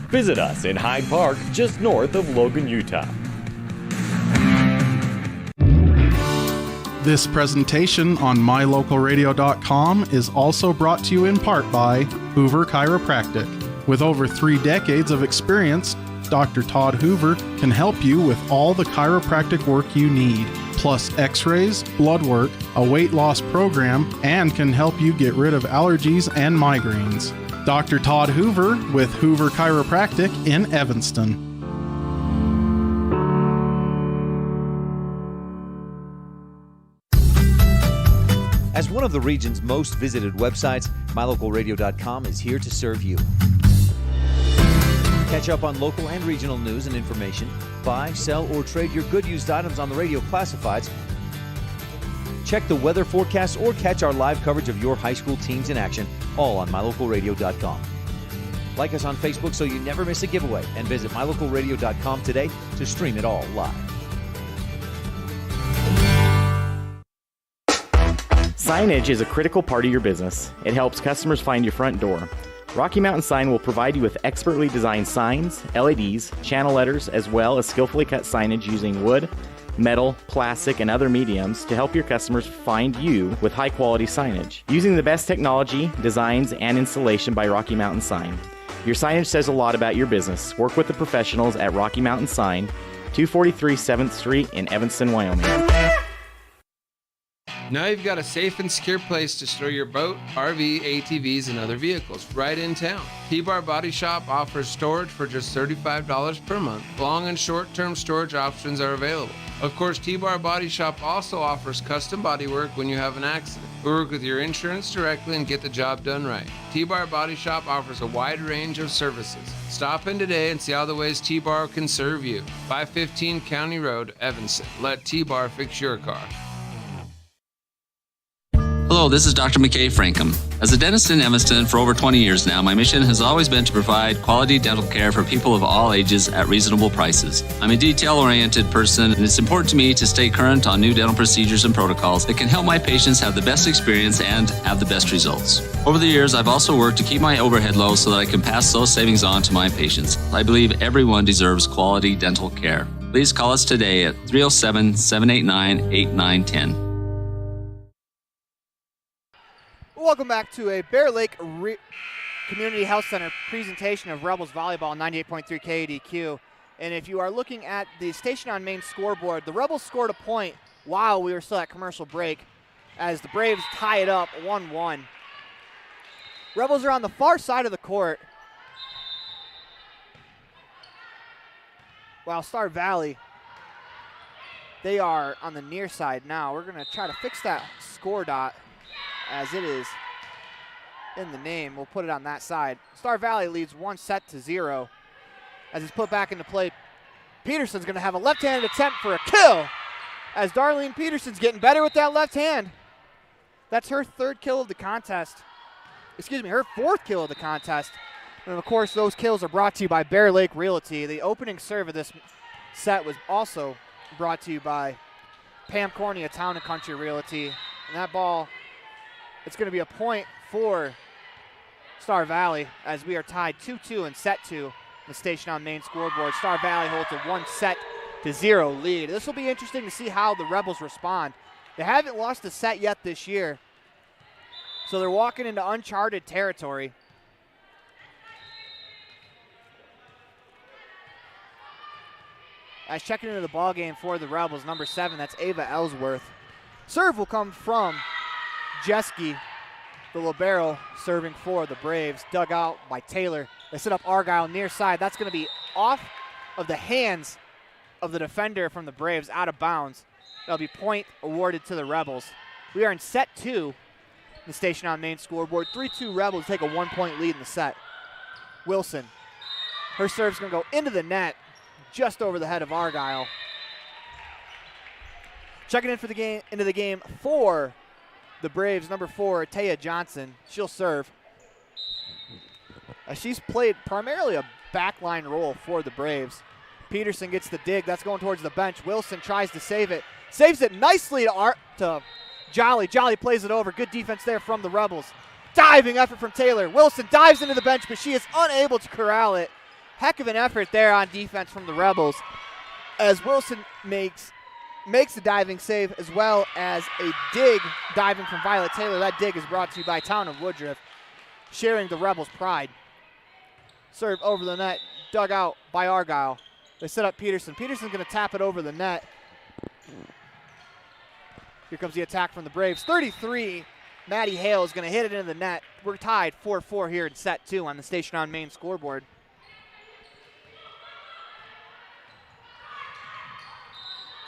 Visit us in Hyde Park, just north of Logan, Utah. This presentation on MyLocalRadio.com is also brought to you in part by Hoover Chiropractic. With over 3 decades of experience, Dr. Todd Hoover can help you with all the chiropractic work you need, plus x-rays, blood work, a weight loss program, and can help you get rid of allergies and migraines. Dr. Todd Hoover with Hoover Chiropractic in Evanston. As one of the region's most visited websites, MyLocalRadio.com is here to serve you. Catch up on local and regional news and information. Buy, sell, or trade your good used items on the radio classifieds. Check the weather forecast or catch our live coverage of your high school teams in action, all on MyLocalRadio.com. Like us on Facebook so you never miss a giveaway, and visit mylocalradio.com today to stream it all live. Signage is a critical part of your business. It helps customers find your front door. Rocky Mountain Sign will provide you with expertly designed signs, LEDs, channel letters, as well as skillfully cut signage using wood, metal, plastic, and other mediums to help your customers find you with high-quality signage. Using the best technology, designs, and installation by Rocky Mountain Sign. Your signage says a lot about your business. Work with the professionals at Rocky Mountain Sign, 243 7th Street in Evanston, Wyoming. Now you've got a safe and secure place to store your boat, RV, ATVs, and other vehicles right in town. T-Bar Body Shop offers storage for just $35 per month. Long and short-term storage options are available. Of course, T-Bar Body Shop also offers custom body work when you have an accident. We work with your insurance directly and get the job done right. T-Bar Body Shop offers a wide range of services. Stop in today and see all the ways T-Bar can serve you. 515 County Road, Evanston. Let T-Bar fix your car. Hello, this is Dr. McKay Frankham. As a dentist in Evanston for over 20 years now, my mission has always been to provide quality dental care for people of all ages at reasonable prices. I'm a detail-oriented person, and it's important to me to stay current on new dental procedures and protocols that can help my patients have the best experience and have the best results. Over the years, I've also worked to keep my overhead low so that I can pass those savings on to my patients. I believe everyone deserves quality dental care. Please call us today at 307-789-8910. Welcome back to a Bear Lake Community Health Center presentation of Rebels Volleyball 98.3 KADQ. And if you are looking at the Station on Main scoreboard, the Rebels scored a point while we were still at commercial break as the Braves tie it up 1-1. Rebels are on the far side of the court, while Star Valley, they are on the near side now. We're going to try to fix that score dot as it is in the name. We'll put it on that side. Star Valley leads 1-0 as it's put back into play. Peterson's going to have a left-handed attempt for a kill as Darlene Peterson's getting better with that left hand. That's her third kill of the contest. Excuse me, her fourth kill of the contest. And of course, those kills are brought to you by Bear Lake Realty. The opening serve of this set was also brought to you by Pam Corney of Town & Country Realty. And that ball, it's going to be a point for Star Valley as we are tied 2-2 in set 2. The Station on Main scoreboard. Star Valley holds a 1-0 lead. This will be interesting to see how the Rebels respond. They haven't lost a set yet this year, so they're walking into uncharted territory. As checking into the ball game for the Rebels, number 7, that's Ava Ellsworth. Serve will come from Jeske, the libero, serving for the Braves. Dug out by Taylor. They set up Argyle near side. That's going to be off of the hands of the defender from the Braves, out of bounds. That'll be point awarded to the Rebels. We are in set 2. The Station on Main scoreboard. 3-2 Rebels take a 1-point lead in the set. Wilson. Her serve's going to go into the net, just over the head of Argyle. Checking in for the game, into the game for the Braves, number 4, Taya Johnson. She'll serve. She's played primarily a backline role for the Braves. Peterson gets the dig. That's going towards the bench. Wilson tries to save it. Saves it nicely to Jolly. Jolly plays it over. Good defense there from the Rebels. Diving effort from Taylor. Wilson dives into the bench, but she is unable to corral it. Heck of an effort there on defense from the Rebels as Wilson makes the diving save as well as a dig diving from Violet Taylor. That dig is brought to you by Town of Woodruff, sharing the Rebels' pride. Serve over the net, dug out by Argyle. They set up Peterson. Peterson's going to tap it over the net. Here comes the attack from the Braves. 33, Maddie Hale is going to hit it into the net. We're tied 4-4 here in set 2 on the Station on Main scoreboard.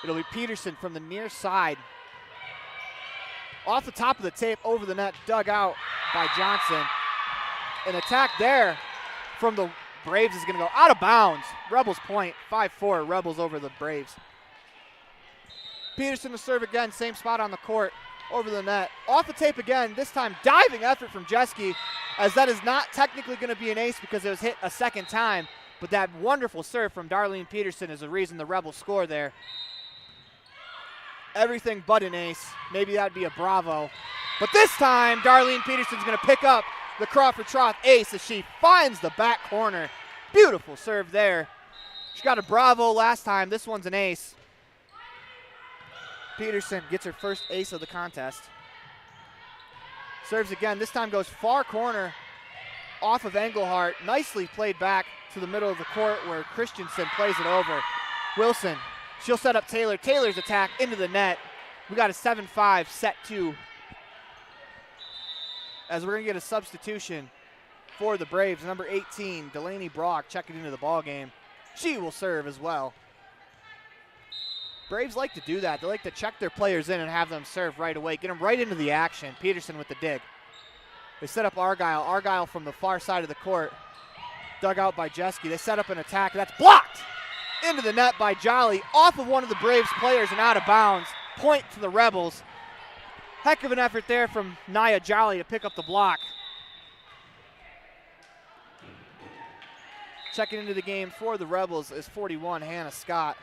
It'll be Peterson from the near side. Off the top of the tape, over the net, dug out by Johnson. An attack there from the Braves is going to go out of bounds. Rebels point, 5-4, Rebels over the Braves. Peterson to serve again, same spot on the court, over the net. Off the tape again, this time diving effort from Jeske. as that is not technically going to be an ace because it was hit a second time, but that wonderful serve from Darlene Peterson is the reason the Rebels score there. Everything but an ace. Maybe that'd be a bravo. But this time, Darlene Peterson's going to pick up the Crawford Troth ace as she finds the back corner. Beautiful serve there. She got a bravo last time. This one's an ace. Peterson gets her first ace of the contest. Serves again. This time goes far corner off of Engelhardt. Nicely played back to the middle of the court where Christensen plays it over. Wilson, she'll set up Taylor. Taylor's attack into the net. We got a 7-5 set 2. As we're going to get a substitution for the Braves. Number 18, Delaney Brock, checking into the ball game. She will serve as well. Braves like to do that. They like to check their players in and have them serve right away. Get them right into the action. Peterson with the dig. They set up Argyle. Argyle from the far side of the court. Dug out by Jeske. They set up an attack. That's blocked into the net by Jolly. Off of one of the Braves players and out of bounds. Point to the Rebels. Heck of an effort there from Nia Jolly to pick up the block. Checking into the game for the Rebels is 41, Hannah Scott.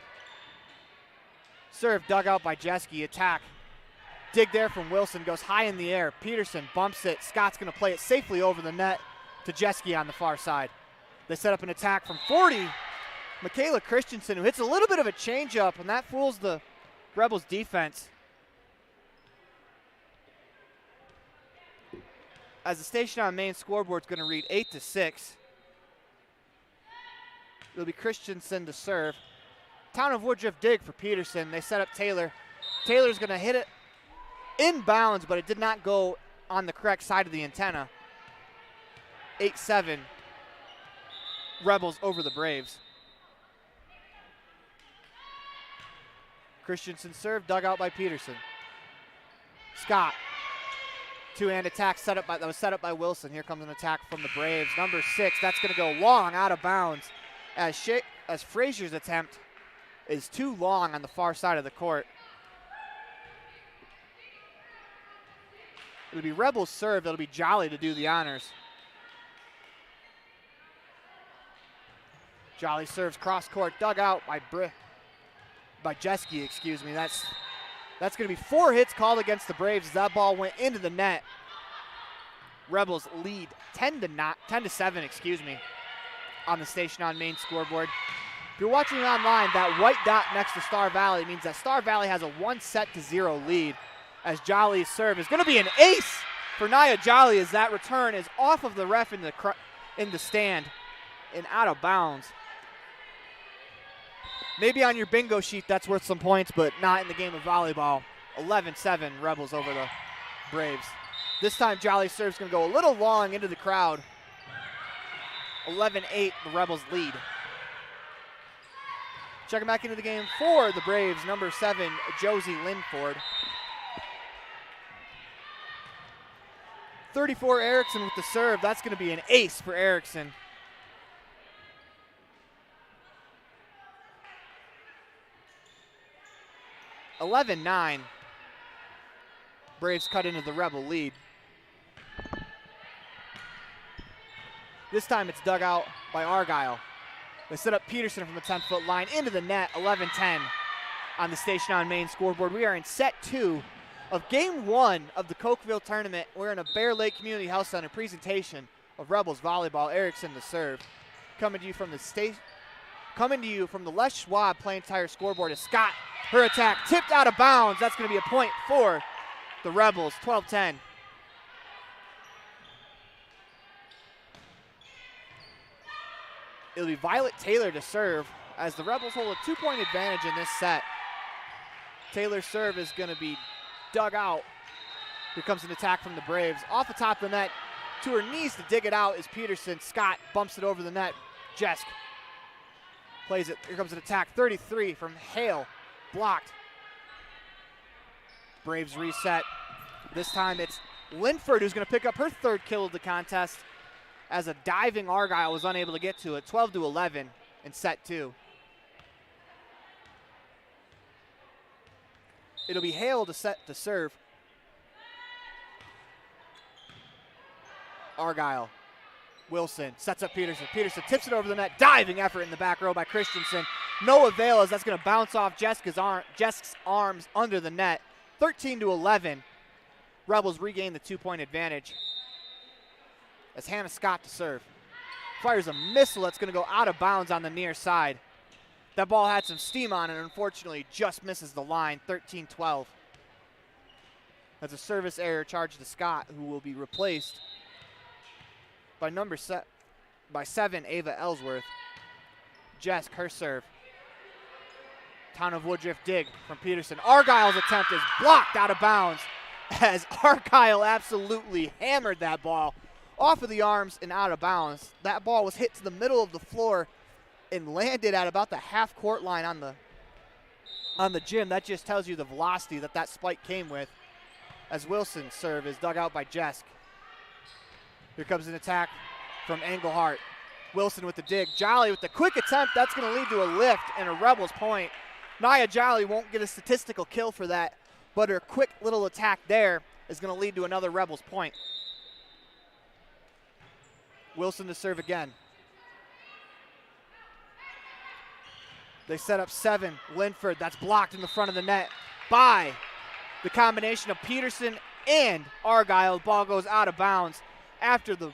Serve dug out by Jeske. Attack. Dig there from Wilson. Goes high in the air. Peterson bumps it. Scott's going to play it safely over the net to Jeske on the far side. They set up an attack from 40. Michaela Christensen, who hits a little bit of a changeup, and that fools the Rebels defense. As the station on main scoreboard is going to read 8-6. It'll be Christensen to serve. Town of Woodruff dig for Peterson. They set up Taylor. Taylor's going to hit it inbounds, but it did not go on the correct side of the antenna. 8-7. Rebels over the Braves. Christensen serve, dug out by Peterson. Scott. Two-hand attack that was set up by Wilson. Here comes an attack from the Braves. Number 6, that's going to go long out of bounds as Frazier's attempt is too long on the far side of the court. It'll be Rebels serve. It'll be Jolly to do the honors. Jolly serves cross court, dug out by Jeske, excuse me. That's going to be 4 hits called against the Braves as that ball went into the net. Rebels lead 10-7, excuse me, on the station on main scoreboard. If you're watching online, that white dot next to Star Valley means that Star Valley has a 1-0 lead as Jolly's serve is going to be an ace for Nia Jolly as that return is off of the ref in the stand and out of bounds. Maybe on your bingo sheet that's worth some points, but not in the game of volleyball. 11-7 Rebels over the Braves. This time Jolly serve's going to go a little long into the crowd. 11-8 the Rebels lead. Checking back into the game for the Braves, number 7, Josie Linford. 34 Erickson with the serve. That's going to be an ace for Erickson. (11-9). Braves cut into the Rebel lead. This time it's dug out by Argyle. They set up Peterson from the 10-foot line into the net. 11-10 on the station on main scoreboard. We are in set 2 of game 1 of the Cokeville tournament. We're in a Bear Lake Community Health Center presentation of Rebels volleyball. Erickson to serve. Coming to you from the Les Schwab Plain Tire scoreboard is Scott. Her attack tipped out of bounds. That's going to be a point for the Rebels. 12-10. It'll be Violet Taylor to serve as the Rebels hold a 2-point advantage in this set. Taylor's serve is going to be dug out. Here comes an attack from the Braves. Off the top of the net, to her knees to dig it out is Peterson. Scott bumps it over the net. Jesk plays it. Here comes an attack. 33 from Hale. Blocked. Braves reset. This time it's Linford who's going to pick up her 3rd kill of the contest as a diving Argyle was unable to get to it. 12-11 in set 2. It'll be Hale to serve. Argyle. Wilson sets up Peterson. Peterson tips it over the net. Diving effort in the back row by Christensen. No avail as that's going to bounce off Jessica's arms under the net. 13-11. Rebels regain the 2-point advantage. As Hannah Scott to serve. Fires a missile that's going to go out of bounds on the near side. That ball had some steam on it and unfortunately just misses the line. 13-12. That's a service error charged to Scott, who will be replaced by 7, Ava Ellsworth. Jesk, her serve. Town of Woodruff dig from Peterson. Argyle's attempt is blocked out of bounds as Argyle absolutely hammered that ball off of the arms and out of bounds. That ball was hit to the middle of the floor and landed at about the half-court line on the gym. That just tells you the velocity that spike came with, as Wilson's serve is dug out by Jesk. Here comes an attack from Engelhart. Wilson with the dig. Jolly with the quick attempt. That's going to lead to a lift and a Rebels point. Nia Jolly won't get a statistical kill for that, but her quick little attack there is going to lead to another Rebels point. Wilson to serve again. They set up 7. Linford, that's blocked in the front of the net by the combination of Peterson and Argyle. Ball goes out of bounds after the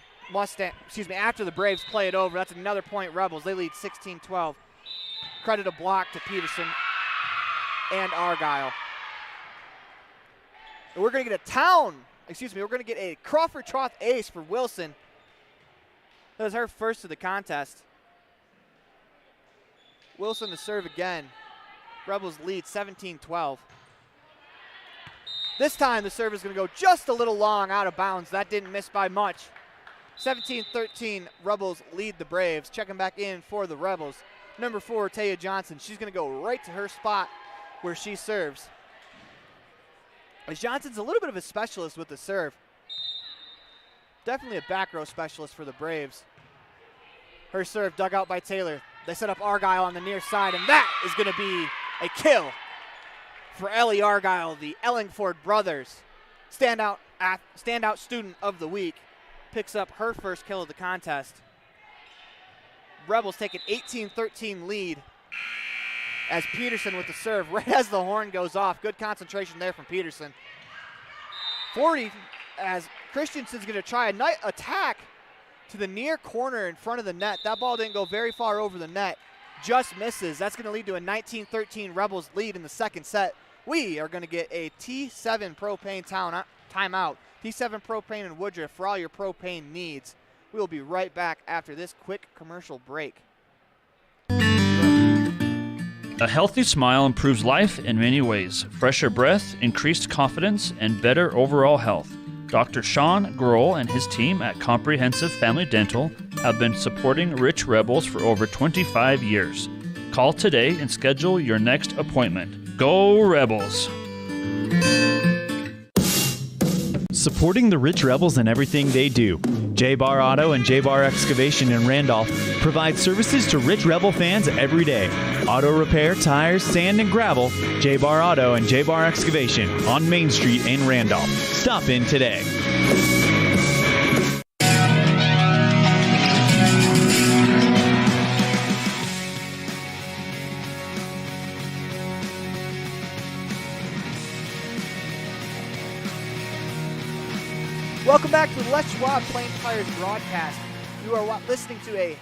Braves play it over. That's another point Rebels. They lead 16-12. Credit a block to Peterson and Argyle. And we're going to get we're going to get a Crawford Troth ace for Wilson. That was her first of the contest. Wilson to serve again. Rebels lead 17-12. This time the serve is going to go just a little long out of bounds. That didn't miss by much. 17-13, Rebels lead the Braves. Checking back in for the Rebels. Number 4, Taya Johnson. She's going to go right to her spot where she serves. As Johnson's a little bit of a specialist with the serve. Definitely a back row specialist for the Braves. Her serve dug out by Taylor. They set up Argyle on the near side, and that is going to be a kill for Ellie Argyle, the Ellingford brothers. Standout student of the week. Picks up her first kill of the contest. Rebels take an 18-13 lead as Peterson with the serve right as the horn goes off. Good concentration there from Peterson. 40 as Christensen's going to try a nice attack to the near corner in front of the net. That ball didn't go very far over the net. Just misses. That's going to lead to a 19-13 Rebels lead in the second set. We are going to get a T7 Propane timeout. T7 Propane and Woodruff for all your propane needs. We will be right back after this quick commercial break. A healthy smile improves life in many ways. Fresher breath, increased confidence, and better overall health. Dr. Sean Grohl and his team at Comprehensive Family Dental have been supporting Rich Rebels for over 25 years. Call today and schedule your next appointment. Go Rebels! Supporting the Rich Rebels and everything they do. J-Bar Auto and J-Bar Excavation in Randolph provide services to Rich Rebel fans every day. Auto repair, tires, sand, and gravel. J-Bar Auto and J-Bar Excavation on Main Street in Randolph. Stop in today. Welcome back to the Les Schwab Plains Fires broadcast. You are listening to a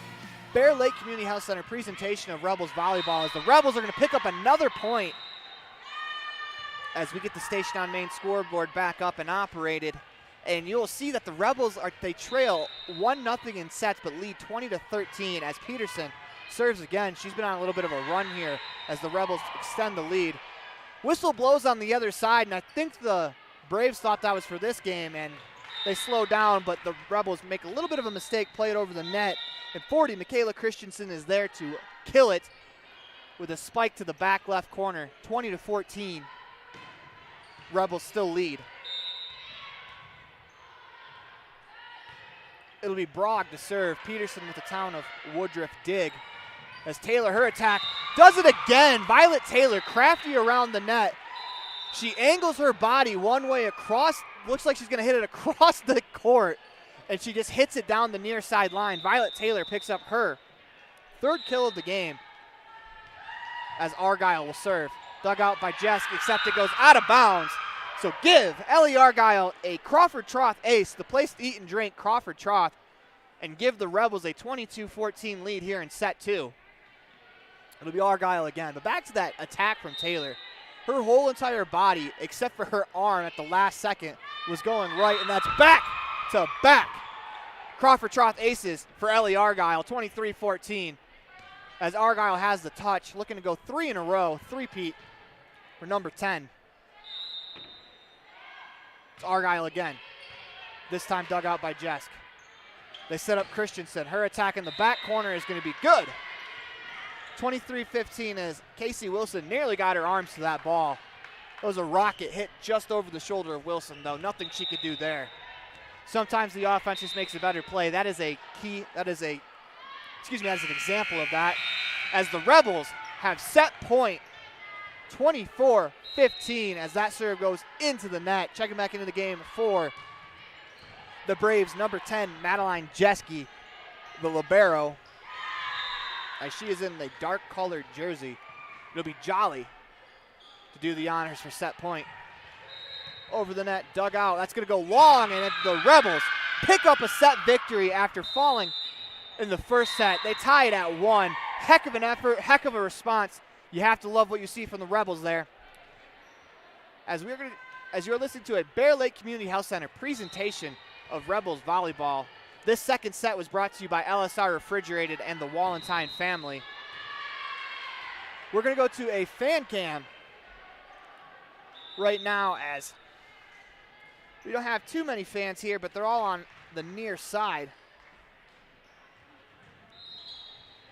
Bear Lake Community Health Center presentation of Rebels Volleyball as the Rebels are going to pick up another point as we get the Station on Main scoreboard back up and operated. And you'll see that the Rebels they trail 1-0 in sets but lead 20-13 as Peterson serves again. She's been on a little bit of a run here as the Rebels extend the lead. Whistle blows on the other side, and I think the Braves thought that was for this game, and they slow down, but the Rebels make a little bit of a mistake, play it over the net. And 40, Michaela Christensen is there to kill it with a spike to the back left corner. 20-14. Rebels still lead. It'll be Brogg to serve. Peterson with the Town of Woodruff dig. As Taylor, her attack, does it again. Violet Taylor, crafty around the net. She angles her body one way across. Looks like she's going to hit it across the court. and she just hits it down the near sideline. Violet Taylor picks up her third kill of the game as Argyle will serve. Dug out by Jesk, except it goes out of bounds. So give Ellie Argyle a Crawford Troth ace, the place to eat and drink, Crawford Troth, and give the Rebels a 22-14 lead here in set 2. It'll be Argyle again. But back to that attack from Taylor. Her whole entire body, except for her arm at the last second, was going right, and that's back to back. Crawford Troth aces for Ellie Argyle, 23-14. As Argyle has the touch, looking to go 3 in a row, three-peat for number 10. It's Argyle again. This time dug out by Jesk. They set up Christensen. Her attack in the back corner is going to be good. 23-15 as Casey Wilson nearly got her arms to that ball. It was a rocket hit just over the shoulder of Wilson, though. Nothing she could do there. Sometimes the offense just makes a better play. That is an example of that. As the Rebels have set point 24-15 as that serve goes into the net. Checking back into the game for the Braves, number 10, Madeline Jeske, the libero. As she is in the dark-colored jersey, it'll be Jolly to do the honors for set point. Over the net, dug out. That's going to go long, and the Rebels pick up a set victory after falling in the first set. They tie it at 1. Heck of an effort, heck of a response. You have to love what you see from the Rebels there. As you're listening to a Bear Lake Community Health Center presentation of Rebels volleyball, this second set was brought to you by LSR Refrigerated and the Wallentine family. We're going to go to a fan cam right now, as we don't have too many fans here, but they're all on the near side.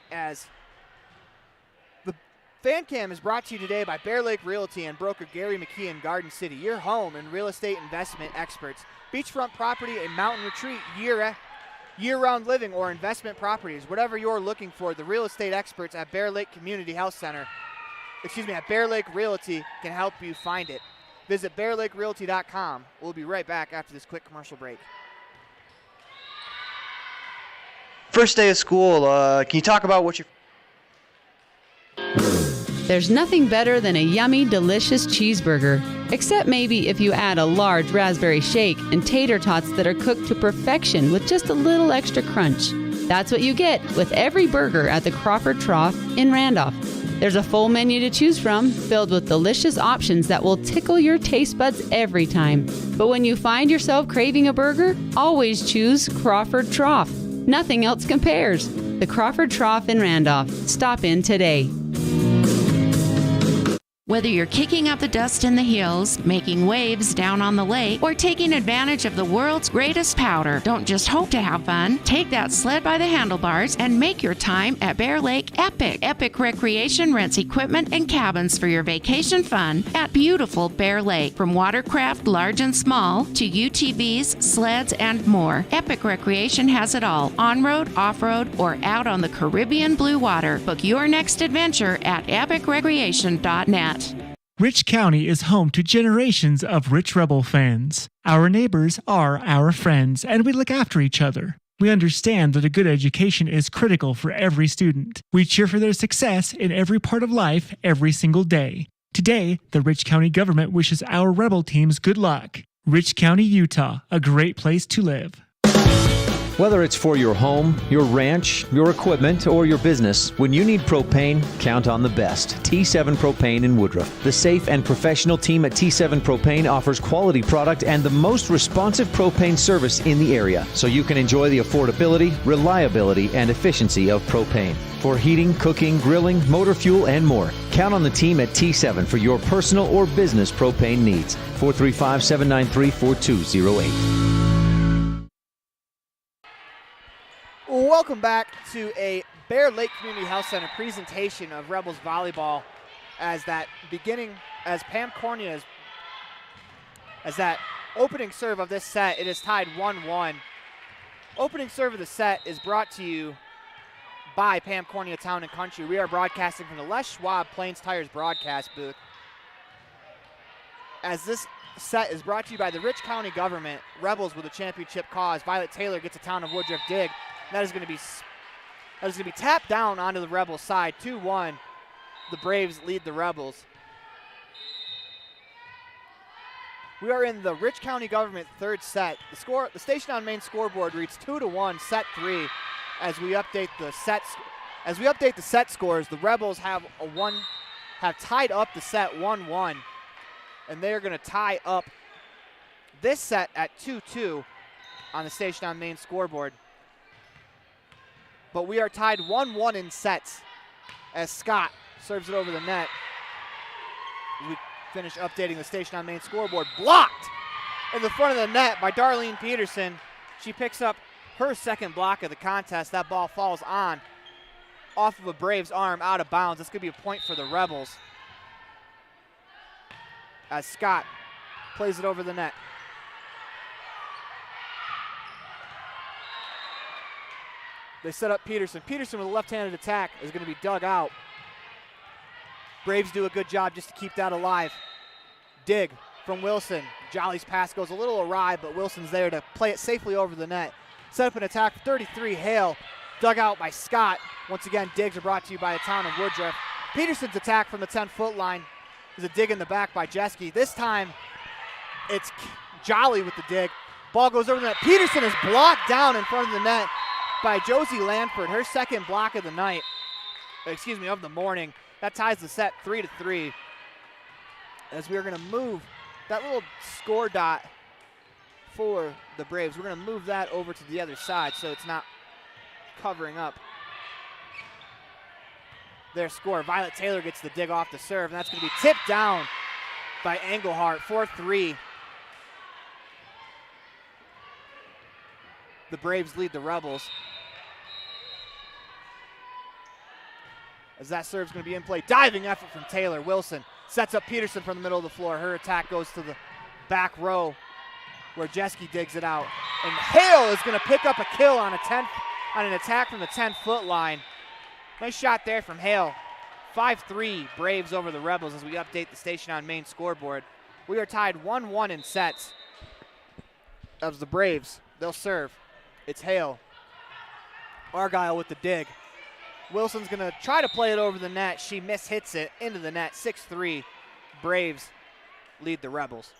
As the fan cam is brought to you today by Bear Lake Realty and broker Gary McKee in Garden City, your home and real estate investment experts. Beachfront property, a mountain retreat, year-round living, or investment properties. Whatever you're looking for, the real estate experts at Bear Lake Community Health Center, at Bear Lake Realty can help you find it. Visit bearlakerealty.com. We'll be right back after this quick commercial break. First day of school, can you talk about what you... There's nothing better than a yummy, delicious cheeseburger. Except maybe if you add a large raspberry shake and tater tots that are cooked to perfection with just a little extra crunch. That's what you get with every burger at the Crawford Trough in Randolph. There's a full menu to choose from, filled with delicious options that will tickle your taste buds every time. But when you find yourself craving a burger, always choose Crawford Trough. Nothing else compares. The Crawford Trough in Randolph. Stop in today. Whether you're kicking up the dust in the hills, making waves down on the lake, or taking advantage of the world's greatest powder, don't just hope to have fun. Take that sled by the handlebars and make your time at Bear Lake epic. Epic Recreation rents equipment and cabins for your vacation fun at beautiful Bear Lake. From watercraft, large and small, to UTVs, sleds, and more, Epic Recreation has it all. On-road, off-road, or out on the Caribbean blue water. Book your next adventure at epicrecreation.net. Rich County is home to generations of Rich Rebel fans. Our neighbors are our friends, and we look after each other. We understand that a good education is critical for every student. We cheer for their success in every part of life every single day. Today, the Rich County government wishes our Rebel teams good luck. Rich County, Utah, a great place to live. Whether it's for your home, your ranch, your equipment, or your business, when you need propane, count on the best. T7 Propane in Woodruff. The safe and professional team at T7 Propane offers quality product and the most responsive propane service in the area, so you can enjoy the affordability, reliability, and efficiency of propane. For heating, cooking, grilling, motor fuel, and more, count on the team at T7 for your personal or business propane needs. 435-793-4208. Welcome back to a Bear Lake Community Health Center presentation of Rebels volleyball. As Pam Cornea as that opening serve of this set, it is tied 1-1. Opening serve of the set is brought to you by Pam Cornea Town and Country. We are broadcasting from the Les Schwab Plains Tires broadcast booth. As this set is brought to you by the Rich County government. Rebels with a championship cause. Violet Taylor gets a Town of Woodruff dig. That is going to be tapped down onto the Rebels side. 2-1. The Braves lead the Rebels. We are in the Rich County government third set. The Station on Main scoreboard reads 2-1, set 3. As we update the set scores, the Rebels have tied up the set 1-1, and they are going to tie up this set at 2-2 on the Station on Main scoreboard. But we are tied 1-1 in sets as Scott serves it over the net. We finish updating the Station on Main scoreboard. Blocked in the front of the net by Darlene Peterson. She picks up her second block of the contest. That ball falls on off of a Braves arm out of bounds. This could be a point for the Rebels as Scott plays it over the net. They set up Peterson. Peterson with a left-handed attack is going to be dug out. Braves do a good job just to keep that alive. Dig from Wilson. Jolly's pass goes a little awry, but Wilson's there to play it safely over the net. Set up an attack for 33, Hale. Dug out by Scott. Once again, digs are brought to you by the Town of Woodruff. Peterson's attack from the 10-foot line is a dig in the back by Jeske. This time, it's Jolly with the dig. Ball goes over the net. Peterson is blocked down in front of the net by Josie Lanford, her second block of the night. Of the morning. That ties the set 3-3. As we are going to move that little score dot for the Braves, we're going to move that over to the other side so it's not covering up their score. Violet Taylor gets the dig off the serve, and that's going to be tipped down by Engelhardt, 4-3. The Braves lead the Rebels. As that serve's going to be in play. Diving effort from Taylor. Wilson sets up Peterson from the middle of the floor. Her attack goes to the back row where Jeske digs it out. And Hale is going to pick up a kill on an attack from the 10-foot line. Nice shot there from Hale. 5-3 Braves over the Rebels as we update the Station on Main scoreboard. We are tied 1-1 in sets. As the Braves, they'll serve. It's Hale. Argyle with the dig. Wilson's going to try to play it over the net. She mishits it into the net. 6-3. Braves lead the Rebels.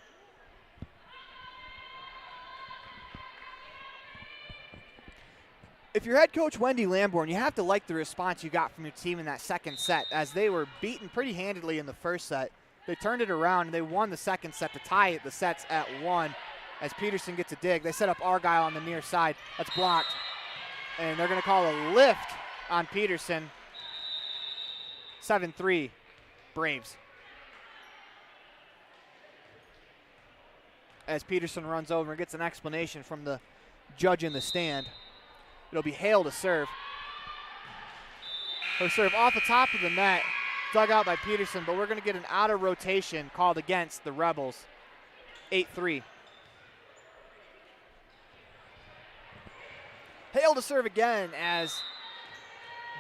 If you're head coach Wendy Lamborn, you have to like the response you got from your team in that second set, as they were beaten pretty handedly in the first set. They turned it around and they won the second set to tie the sets at 1 as Peterson gets a dig. They set up Argyle on the near side. That's blocked. And they're going to call a lift on Peterson. 7-3 Braves. As Peterson runs over and gets an explanation from the judge in the stand. It'll be Hale to serve. Her serve off the top of the net, dug out by Peterson, but we're going to get an out of rotation called against the Rebels. 8-3. Hale to serve again as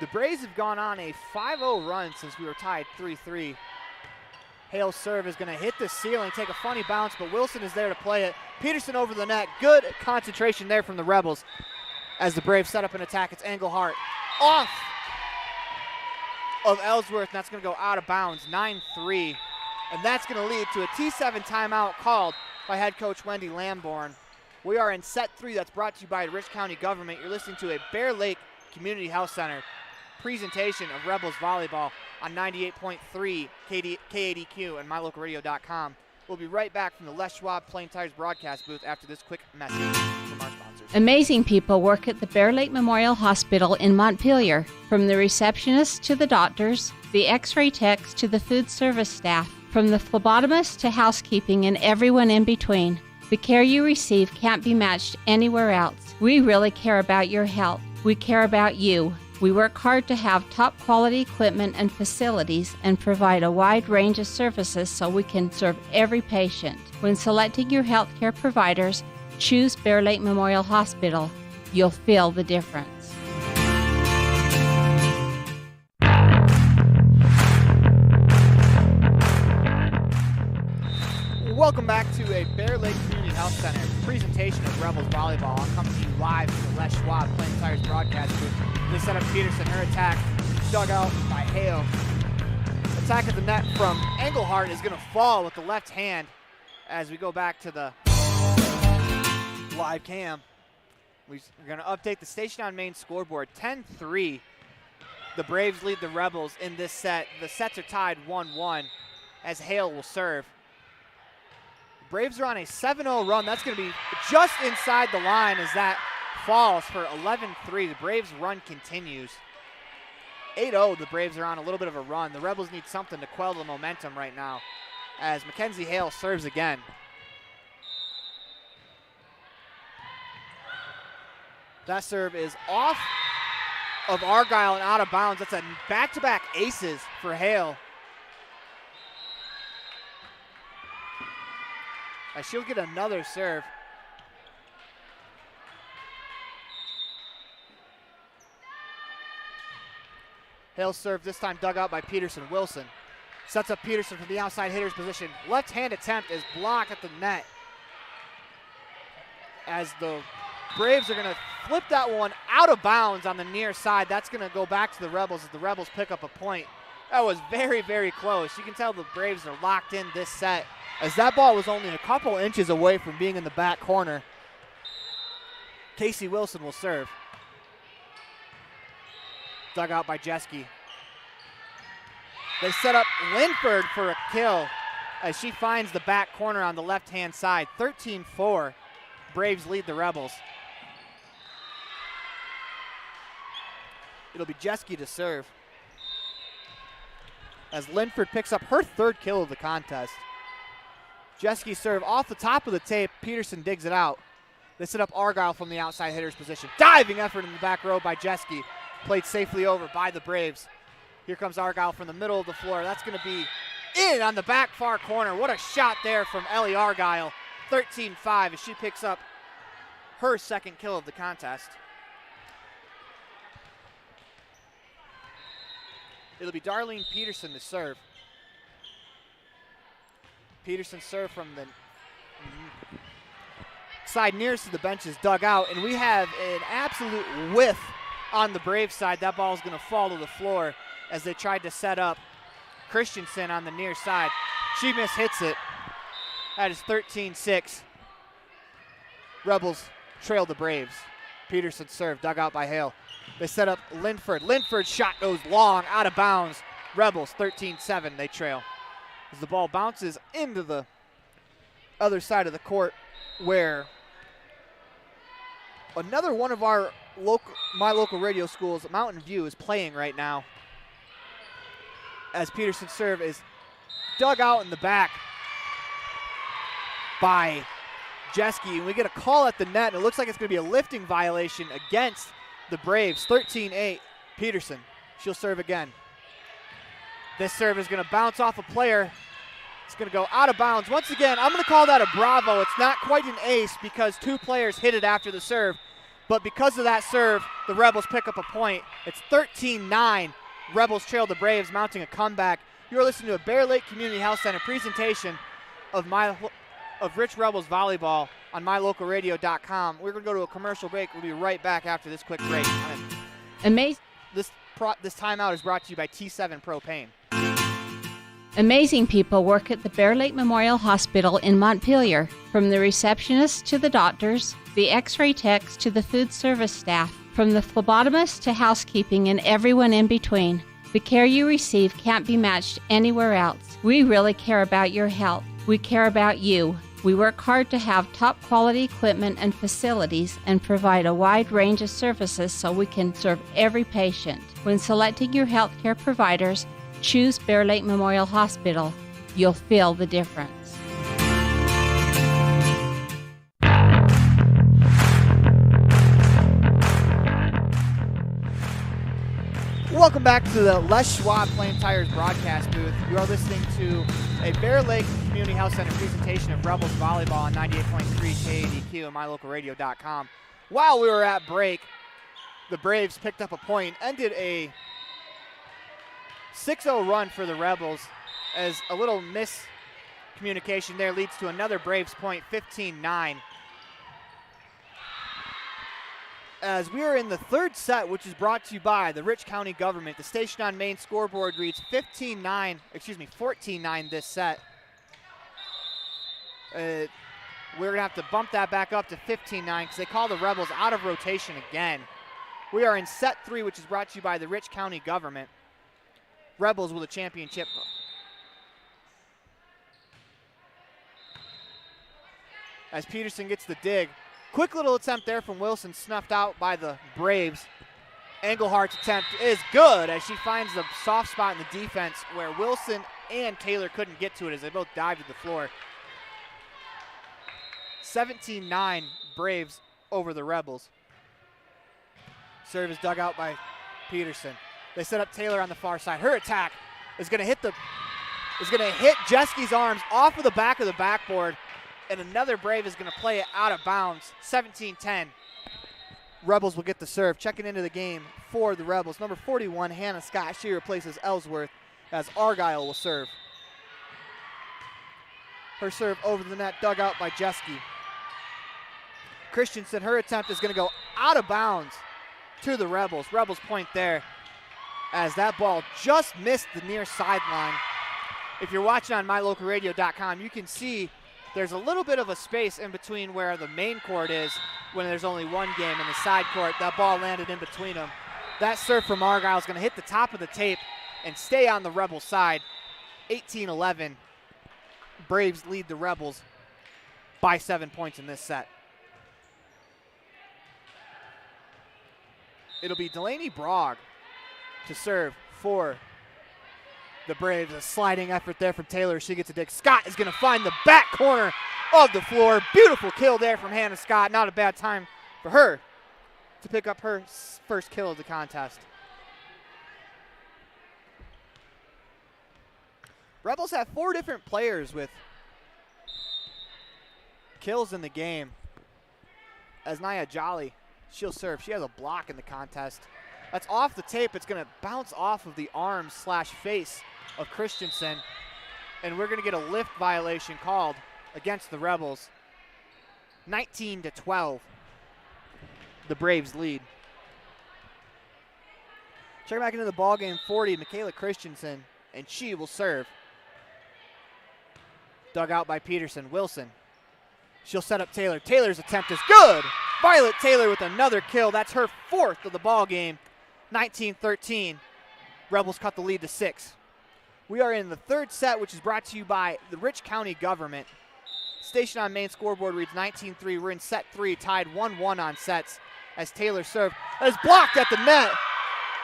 the Braves have gone on a 5-0 run since we were tied 3-3. Hale's serve is going to hit the ceiling, take a funny bounce, but Wilson is there to play it. Peterson over the net. Good concentration there from the Rebels. As the Braves set up an attack, it's Engelhardt off of Ellsworth, and that's going to go out of bounds, 9-3. And that's going to lead to a T7 timeout called by head coach Wendy Lamborn. We are in set 3 that's brought to you by Rich County Government. You're listening to a Bear Lake Community Health Center presentation of Rebels Volleyball on 98.3 KADQ and mylocalradio.com. We'll be right back from the Les Schwab Plain Tires broadcast booth after this quick message from our sponsors. Amazing people work at the Bear Lake Memorial Hospital in Montpelier. From the receptionists to the doctors, the x-ray techs to the food service staff, from the phlebotomist to housekeeping and everyone in between. The care you receive can't be matched anywhere else. We really care about your health. We care about you. We work hard to have top quality equipment and facilities and provide a wide range of services so we can serve every patient. When selecting your healthcare providers, choose Bear Lake Memorial Hospital. You'll feel the difference. Welcome back to Bear Lake Community Health Center presentation of Rebels Volleyball. I'm coming to you live from the Les Schwab Playing Tires broadcast booth. This set up Peterson, her attack dug out by Hale. Attack at the net from Engelhardt is going to fall with the left hand as we go back to the live cam. We're going to update the Station on Main scoreboard. 10-3. The Braves lead the Rebels in this set. The sets are tied 1-1 as Hale will serve. Braves are on a 7-0 run. That's going to be just inside the line as that falls for 11-3. The Braves' run continues. 8-0, the Braves are on a little bit of a run. The Rebels need something to quell the momentum right now as Mackenzie Hale serves again. That serve is off of Argyle and out of bounds. That's a back-to-back aces for Hale. As she'll get another serve. Hale's serve this time dug out by Peterson. Wilson sets up Peterson from the outside hitter's position. Left-hand attempt is blocked at the net as the Braves are going to flip that one out of bounds on the near side. That's going to go back to the Rebels as the Rebels pick up a point. That was very, very close. You can tell the Braves are locked in this set as that ball was only a couple inches away from being in the back corner. Casey Wilson will serve. Dug out by Jeske. They set up Linford for a kill as she finds the back corner on the left-hand side. 13-4. Braves lead the Rebels. It'll be Jeske to serve as Linford picks up her third kill of the contest. Jeske serve off the top of the tape. Peterson digs it out. They set up Argyle from the outside hitter's position. Diving effort in the back row by Jeske. Played safely over by the Braves. Here comes Argyle from the middle of the floor. That's going to be in on the back far corner. What a shot there from Ellie Argyle. 13-5 as she picks up her second kill of the contest. It'll be Darlene Peterson to serve. Peterson serve from the side nearest to the bench is dug out, and we have an absolute whiff on the Braves side. That ball is going to fall to the floor as they tried to set up Christensen on the near side. She mishits it. That is 13-6. Rebels trail the Braves. Peterson serve, dug out by Hale. They set up Linford. Linford's shot goes long, out of bounds. Rebels 13-7, they trail. As the ball bounces into the other side of the court where another one of our my local radio schools, Mountain View, is playing right now. As Peterson's serve is dug out in the back by Jeske. And we get a call at the net, and it looks like it's going to be a lifting violation against the Braves. 13-8, Peterson. She'll serve again. This serve is going to bounce off a player. It's going to go out of bounds. Once again, I'm going to call that a bravo. It's not quite an ace because two players hit it after the serve. But because of that serve, the Rebels pick up a point. It's 13-9. Rebels trail the Braves, mounting a comeback. You're listening to a Bear Lake Community Health Center presentation of Rich Rebels Volleyball on mylocalradio.com. We're going to go to a commercial break. We'll be right back after this quick break. Amazing. This timeout is brought to you by T7 Propane. Amazing people work at the Bear Lake Memorial Hospital in Montpelier. From the receptionists to the doctors, the x-ray techs to the food service staff, from the phlebotomist to housekeeping and everyone in between. The care you receive can't be matched anywhere else. We really care about your health. We care about you. We work hard to have top quality equipment and facilities and provide a wide range of services so we can serve every patient. When selecting your healthcare providers, choose Bear Lake Memorial Hospital. You'll feel the difference. Welcome back to the Les Schwab Playing Tires broadcast booth. You are listening to a Bear Lake Community Health Center presentation of Rebels Volleyball on 98.3 KADQ and mylocalradio.com. While we were at break, the Braves picked up a point, ended a 6-0 run for the Rebels as a little communication there leads to another Braves point, 15-9. As we are in the third set, which is brought to you by the Rich County government. The Station on Main scoreboard reads 14-9 this set. We're going to have to bump that back up to 15-9 because they call the Rebels out of rotation again. We are in set 3, which is brought to you by the Rich County government. Rebels with a championship. As Peterson gets the dig. Quick little attempt there from Wilson, snuffed out by the Braves. Englehart's attempt is good as she finds the soft spot in the defense where Wilson and Taylor couldn't get to it as they both dived to the floor. 17-9 Braves over the Rebels. Serve is dug out by Peterson. They set up Taylor on the far side. Her attack is going to hit Jeski's arms off of the back of the backboard, and another Brave is going to play it out of bounds. 17-10. Rebels will get the serve. Checking into the game for the Rebels, number 41, Hannah Scott. She replaces Ellsworth as Argyle will serve. Her serve over the net, dug out by Jeski. Christensen, her attempt is going to go out of bounds to the Rebels. Rebels point there as that ball just missed the near sideline. If you're watching on mylocalradio.com, you can see there's a little bit of a space in between where the main court is when there's only one game and the side court. That ball landed in between them. That serve from Argyle is going to hit the top of the tape and stay on the Rebel side. 18-11. Braves lead the Rebels by 7 points in this set. It'll be Delaney Brogg to serve for the Braves. A sliding effort there from Taylor. She gets a dig. Scott is going to find the back corner of the floor. Beautiful kill there from Hannah Scott. Not a bad time for her to pick up her first kill of the contest. Rebels have 4 different players with kills in the game. As Nia Jolly, she'll serve. She has a block in the contest. That's off the tape. It's going to bounce off of the arm/face of Christensen. And we're going to get a lift violation called against the Rebels. 19-12. The Braves lead. Check back into the ballgame. 40, Michaela Christensen, and she will serve. Dug out by Peterson. Wilson. She'll set up Taylor. Taylor's attempt is good. Violet Taylor with another kill. That's her 4th of the ball game. 19-13. Rebels cut the lead to 6. We are in the third set, which is brought to you by the Rich County government. Station on Main scoreboard reads 19-3. We're in set 3, tied 1-1 on sets as Taylor served. That is blocked at the net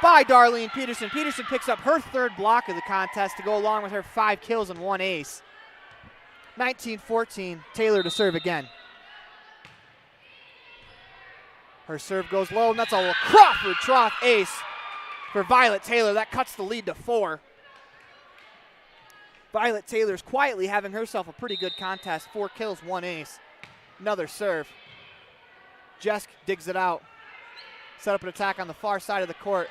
by Darlene Peterson. Peterson picks up her 3rd block of the contest to go along with her 5 kills and 1 ace. 19-14, Taylor to serve again. Her serve goes low, and that's a Crawford trough ace for Violet Taylor. That cuts the lead to 4. Violet Taylor's quietly having herself a pretty good contest. 4 kills, 1 ace. Another serve. Jesk digs it out. Set up an attack on the far side of the court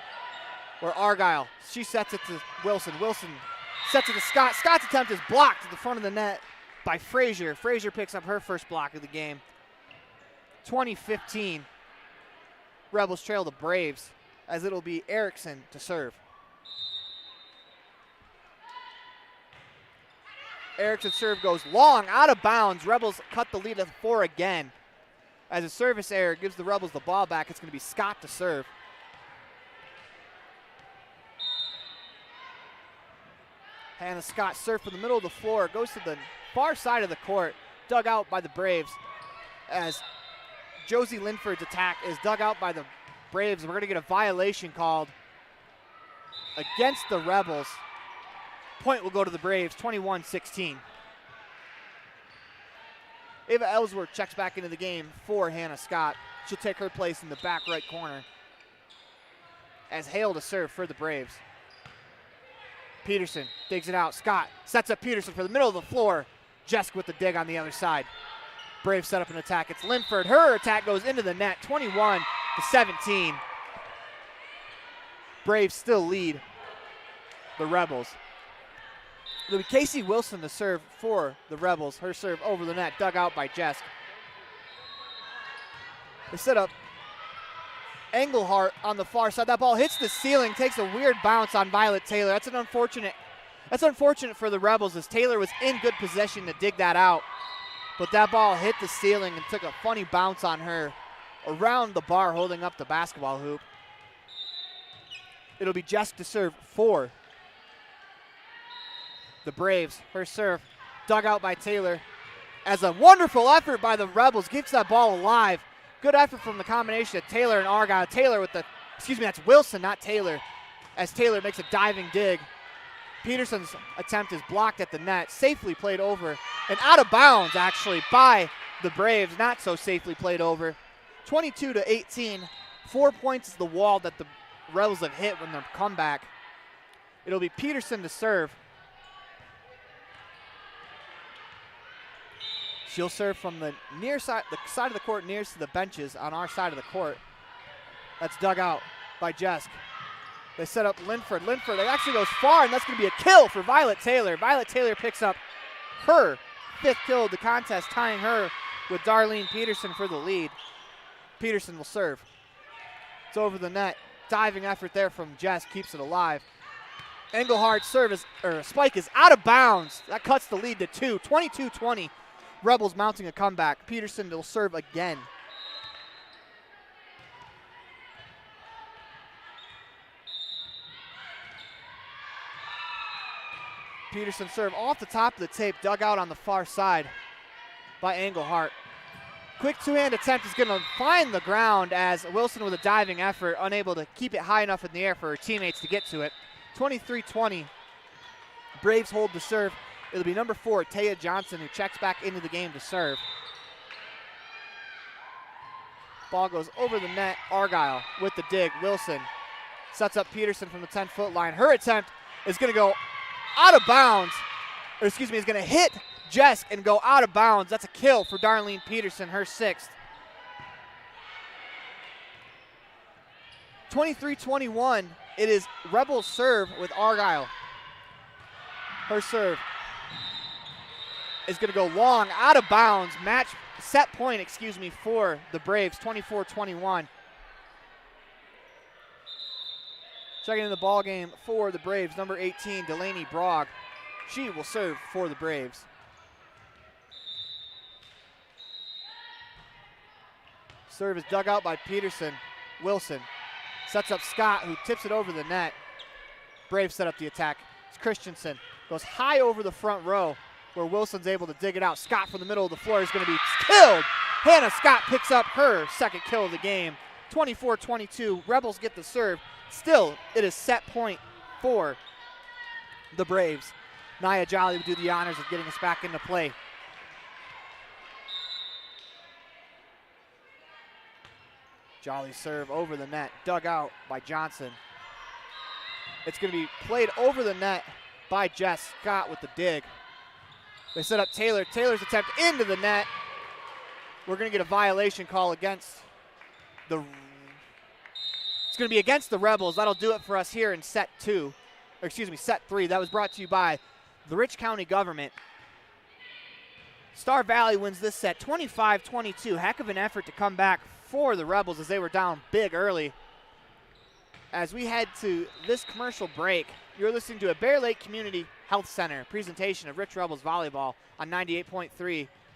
where Argyle, she sets it to Wilson. Wilson sets it to Scott. Scott's attempt is blocked at the front of the net by Frazier. Frazier picks up her first block of the game. 20-15. Rebels trail the Braves as it'll be Erickson to serve. Erickson's serve goes long, out of bounds. Rebels cut the lead to 4 again. As a service error gives the Rebels the ball back, it's going to be Scott to serve. Hannah Scott serve from the middle of the floor, goes to the far side of the court, dug out by the Braves as Josie Linford's attack is dug out by the Braves. We're going to get a violation called against the Rebels. Point will go to the Braves, 21-16. Ava Ellsworth checks back into the game for Hannah Scott. She'll take her place in the back right corner as Hale to serve for the Braves. Peterson digs it out. Scott sets up Peterson for the middle of the floor. Jesk with the dig on the other side. Braves set up an attack. It's Linford. Her attack goes into the net, 21-17. Braves still lead the Rebels. It'll be Casey Wilson to serve for the Rebels. Her serve over the net, dug out by Jesk. They set up Engelhardt on the far side. That ball hits the ceiling, takes a weird bounce on Violet Taylor. That's unfortunate for the Rebels, as Taylor was in good possession to dig that out. But that ball hit the ceiling and took a funny bounce on her around the bar holding up the basketball hoop. It'll be Jesk to serve for the Braves. Her serve dug out by Taylor as a wonderful effort by the Rebels keeps that ball alive. Good effort from the combination of Taylor and Argyle. Taylor with the, that's Wilson, not Taylor, as Taylor makes a diving dig. Peterson's attempt is blocked at the net, safely played over, and out of bounds actually by the Braves, not so safely played over. 22-18, 4 points is the wall that the Rebels have hit when their comeback. It'll be Peterson to serve. She'll serve from the near side, the side of the court nearest to the benches on our side of the court. That's dug out by Jesk. They set up Linford. Linford, it actually goes far, and that's going to be a kill for Violet Taylor. Violet Taylor picks up her 5th kill of the contest, tying her with Darlene Peterson for the lead. Peterson will serve. It's over the net. Diving effort there from Jess keeps it alive. Engelhardt's spike is out of bounds. That cuts the lead to 2. 22-20. Rebels mounting a comeback. Peterson will serve again. Peterson serve off the top of the tape, dug out on the far side by Engelhardt. Quick two-hand attempt is going to find the ground as Wilson with a diving effort, unable to keep it high enough in the air for her teammates to get to it. 23-20. Braves hold the serve. It'll be number 4, Taya Johnson, who checks back into the game to serve. Ball goes over the net. Argyle with the dig. Wilson sets up Peterson from the 10-foot line. Her attempt is going to go out of bounds, is going to hit Jesk and go out of bounds. That's a kill for Darlene Peterson, her 6th. 23-21, it is Rebels serve with Argyle. Her serve is going to go long, out of bounds. Set point for the Braves, 24-21. Checking in the ball game for the Braves, number 18, Delaney Brogg. She will serve for the Braves. Serve is dug out by Peterson. Wilson sets up Scott, who tips it over the net. Braves set up the attack. It's Christensen. Goes high over the front row where Wilson's able to dig it out. Scott from the middle of the floor is going to be killed. Hannah Scott picks up her 2nd kill of the game. 24-22. Rebels get the serve. Still, it is set point for the Braves. Nia Jolly will do the honors of getting us back into play. Jolly serve over the net, dug out by Johnson. It's going to be played over the net by Jess. Scott with the dig. They set up Taylor. Taylor's attempt into the net. We're going to get a violation call against the... It's going to be against the Rebels. That'll do it for us here in set 3. That was brought to you by the Rich County Government. Star Valley wins this set 25-22. Heck of an effort to come back for the Rebels as they were down big early. As we head to this commercial break, you're listening to a Bear Lake Community Health Center presentation of Rich Rebels Volleyball on 98.3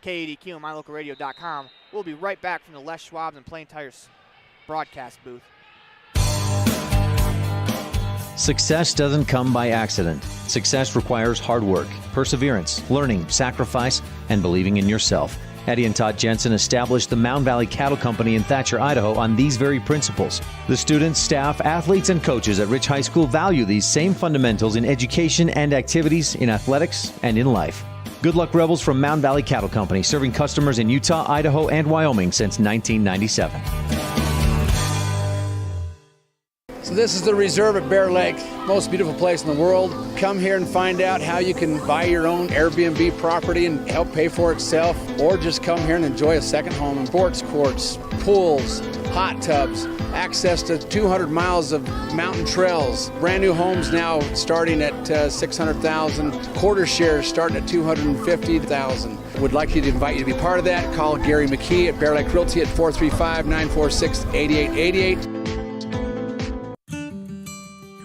KADQ and MyLocalRadio.com. We'll be right back from the Les Schwab and Plain Tires broadcast booth. Success doesn't come by accident. Success requires hard work, perseverance, learning, sacrifice, and believing in yourself. Eddie and Todd Jensen established the Mound Valley Cattle Company in Thatcher, Idaho on these very principles. The students, staff, athletes, and coaches at Rich High School value these same fundamentals in education and activities, in athletics, and in life. Good luck, Rebels, from Mound Valley Cattle Company, serving customers in Utah, Idaho, and Wyoming since 1997. This is the Reserve at Bear Lake, most beautiful place in the world. Come here and find out how you can buy your own Airbnb property and help pay for itself, or just come here and enjoy a second home. Sports courts, pools, hot tubs, access to 200 miles of mountain trails. Brand new homes now starting at $600,000. Quarter shares starting at $250,000. Would like to invite you to be part of that. Call Gary McKee at Bear Lake Realty at 435-946-8888.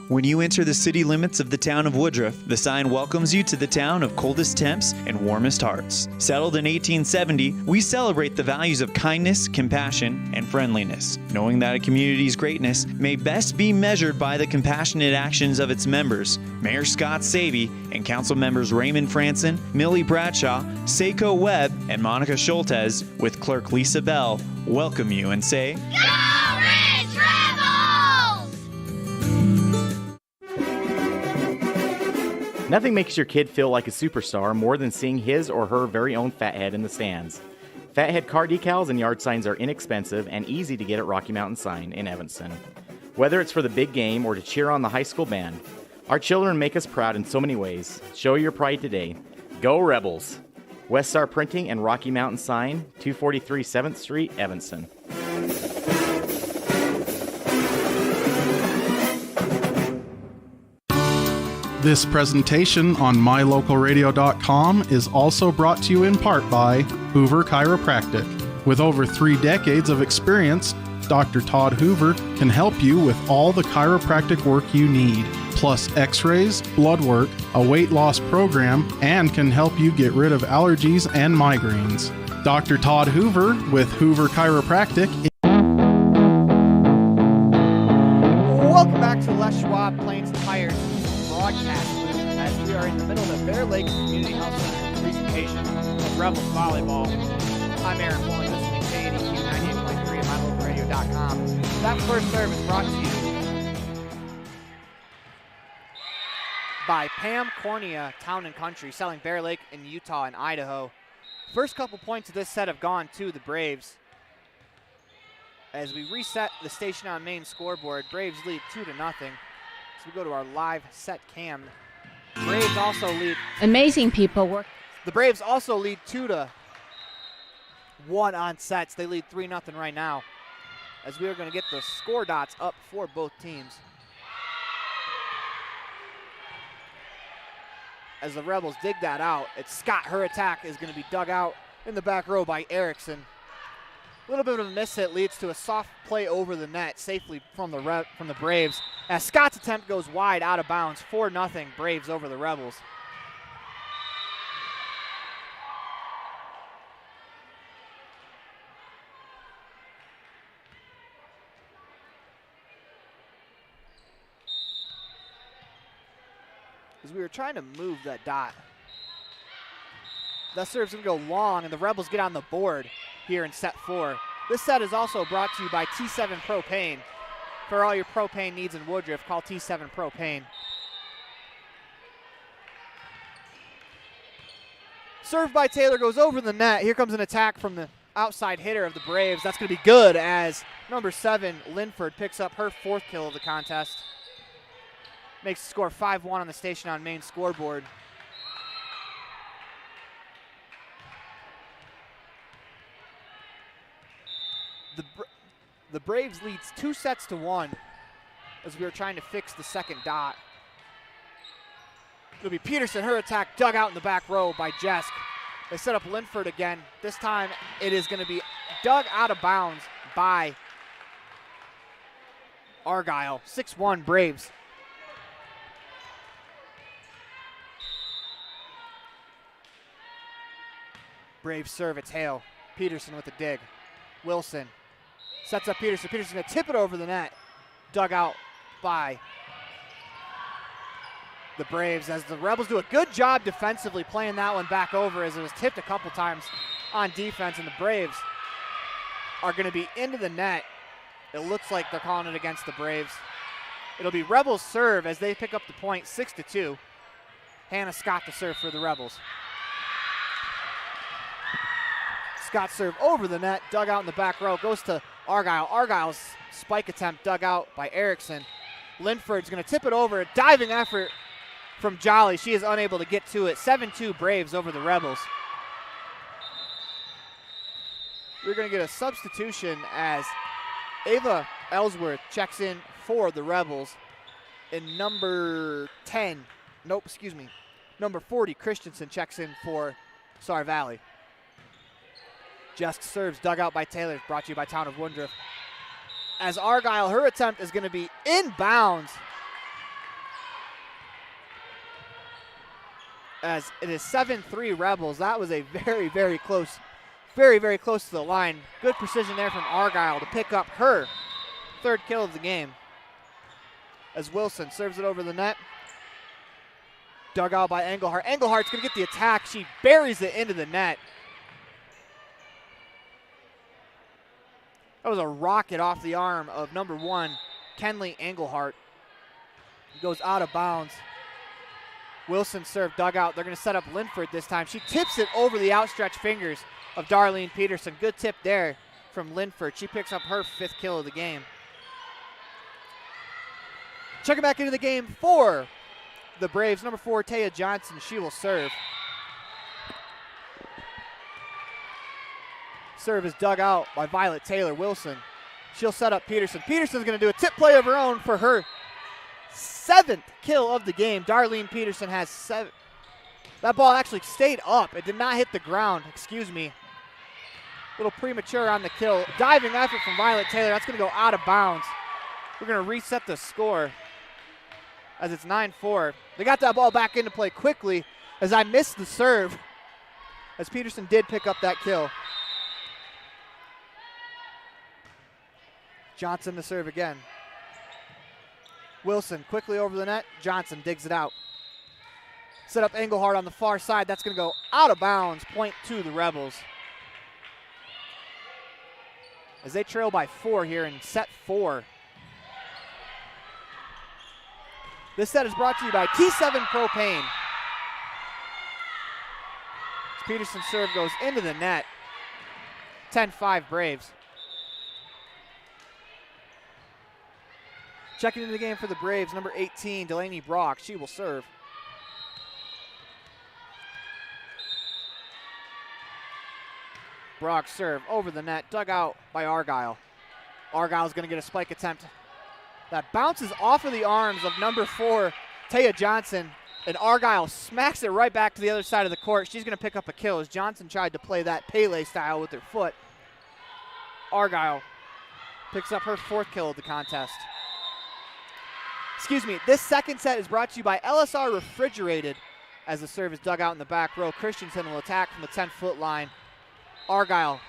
When you enter the city limits of the town of Woodruff, the sign welcomes you to the town of coldest temps and warmest hearts. Settled in 1870, we celebrate the values of kindness, compassion, and friendliness, knowing that a community's greatness may best be measured by the compassionate actions of its members. Mayor Scott Savey and council members Raymond Franson, Millie Bradshaw, Seiko Webb, and Monica Schultes, with clerk Lisa Bell, welcome you and say, Go Ridge Rebels! Nothing makes your kid feel like a superstar more than seeing his or her very own Fathead in the stands. Fathead car decals and yard signs are inexpensive and easy to get at Rocky Mountain Sign in Evanston. Whether it's for the big game or to cheer on the high school band, our children make us proud in so many ways. Show your pride today. Go Rebels! West Star Printing and Rocky Mountain Sign, 243 7th Street, Evanston. This presentation on mylocalradio.com is also brought to you in part by Hoover Chiropractic. With over 3 decades of experience, Dr. Todd Hoover can help you with all the chiropractic work you need, plus x-rays, blood work, a weight loss program, and can help you get rid of allergies and migraines. Dr. Todd Hoover with Hoover Chiropractic. Welcome back to Les Schwab Plains Tires broadcast as we are in the middle of the Bear Lake Community Health Center presentation of Rebels Volleyball. I'm Aaron Pullen, listening to KADQ 98.3 at mylocalradio.com. That first serve is brought to you by Pam Cornea Town and Country, selling Bear Lake in Utah and Idaho. First couple points of this set have gone to the Braves. As we reset the station on main scoreboard, Braves lead 2-0. So we go to our live set cam. Braves also lead. Amazing people work. The Braves also lead 2-1 on sets. They lead 3-0 right now. As we are going to get the score dots up for both teams. As the Rebels dig that out, it's Scott. Her attack is going to be dug out in the back row by Erickson. A little bit of a miss hit leads to a soft play over the net safely from the Braves. As Scott's attempt goes wide out of bounds, 4-0 Braves over the Rebels. As we were trying to move that dot. That serve's going to go long, and the Rebels get on the board here in set 4. This set is also brought to you by T7 Propane. For all your propane needs in Woodruff, call T7 Propane. Serve by Taylor goes over the net. Here comes an attack from the outside hitter of the Braves. That's going to be good as number 7, Linford, picks up her 4th kill of the contest. Makes the score 5-1 on the station on main scoreboard. The Braves leads 2-1 as we are trying to fix the second dot. It'll be Peterson, her attack dug out in the back row by Jesk. They set up Linford again. This time it is going to be dug out of bounds by Argyle. 6-1 Braves. Braves serve, it's Hale. Peterson with the dig. Wilson sets up Peterson. Peterson's going to tip it over the net. Dug out by the Braves as the Rebels do a good job defensively playing that one back over as it was tipped a couple times on defense, and the Braves are going to be into the net. It looks like they're calling it against the Braves. It'll be Rebels serve as they pick up the point 6-2. Hannah Scott to serve for the Rebels. Scott serve over the net, dug out in the back row, goes to Argyle. Argyle's spike attempt dug out by Erickson. Linford's going to tip it over. A diving effort from Jolly. She is unable to get to it. 7-2 Braves over the Rebels. We're going to get a substitution as Ava Ellsworth checks in for the Rebels. And number 40, Christensen checks in for Star Valley. Just serves dug out by Taylor, brought to you by Town of Woodruff. As Argyle, her attempt is going to be inbounds. As it is 7-3 Rebels. That was a very, very close to the line. Good precision there from Argyle to pick up her third kill of the game. As Wilson serves it over the net. Dug out by Engelhart. Engelhart's going to get the attack. She buries it into the net. That was a rocket off the arm of number 1, Kenley Engelhart. He goes out of bounds. Wilson serve dug out. They're going to set up Linford this time. She tips it over the outstretched fingers of Darlene Peterson. Good tip there from Linford. She picks up her 5th kill of the game. Checking back into the game for the Braves. Number 4, Taya Johnson. She will serve. Serve is dug out by Violet Taylor. Wilson. She'll set up Peterson. Peterson's going to do a tip play of her own for her 7th kill of the game. Darlene Peterson has 7. That ball actually stayed up. It did not hit the ground. Excuse me. A little premature on the kill. Diving effort from Violet Taylor. That's going to go out of bounds. We're going to reset the score as it's 9-4. They got that ball back into play quickly as I missed the serve as Peterson did pick up that kill. Johnson to serve again. Wilson quickly over the net. Johnson digs it out. Set up Engelhart on the far side. That's going to go out of bounds. Point to the Rebels. As they trail by 4 here in set 4. This set is brought to you by T7 Propane. Peterson's serve goes into the net. 10-5 Braves. Checking into the game for the Braves, number 18, Delaney Brock. She will serve. Brock serve over the net, dug out by Argyle. Argyle's going to get a spike attempt. That bounces off of the arms of number 4, Taya Johnson, and Argyle smacks it right back to the other side of the court. She's going to pick up a kill as Johnson tried to play that Pele style with her foot. Argyle picks up her 4th kill of the contest. Excuse me, this second set is brought to you by LSR Refrigerated as the serve is dug out in the back row. Christensen will attack from the 10-foot line. Argyle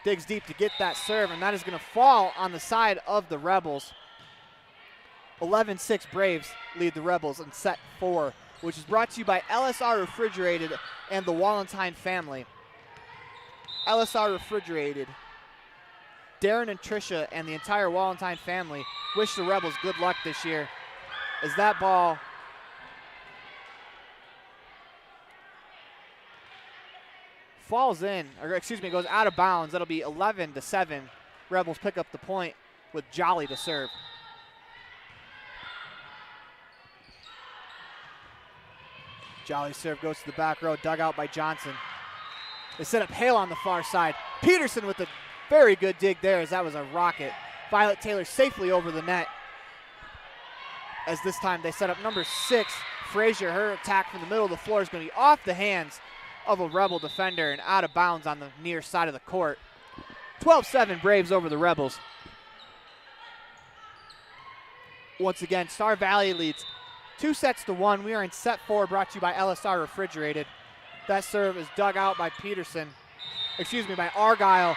digs deep to get that serve, and that is going to fall on the side of the Rebels. 11-6 Braves lead the Rebels in set 4, which is brought to you by LSR Refrigerated and the Wallentine family. LSR Refrigerated. Darren and Tricia and the entire Wallentine family wish the Rebels good luck this year. As that ball falls in, or excuse me, goes out of bounds. That'll be 11-7. Rebels pick up the point with Jolly to serve. Jolly's serve goes to the back row, dug out by Johnson. They set up Hale on the far side. Peterson with a very good dig there as that was a rocket. Violet Taylor safely over the net. As this time they set up number 6, Frazier. Her attack from the middle of the floor is going to be off the hands of a Rebel defender and out of bounds on the near side of the court. 12-7 Braves over the Rebels. Once again, Star Valley leads 2-1. We are in set 4, brought to you by LSR Refrigerated. That serve is dug out by by Argyle.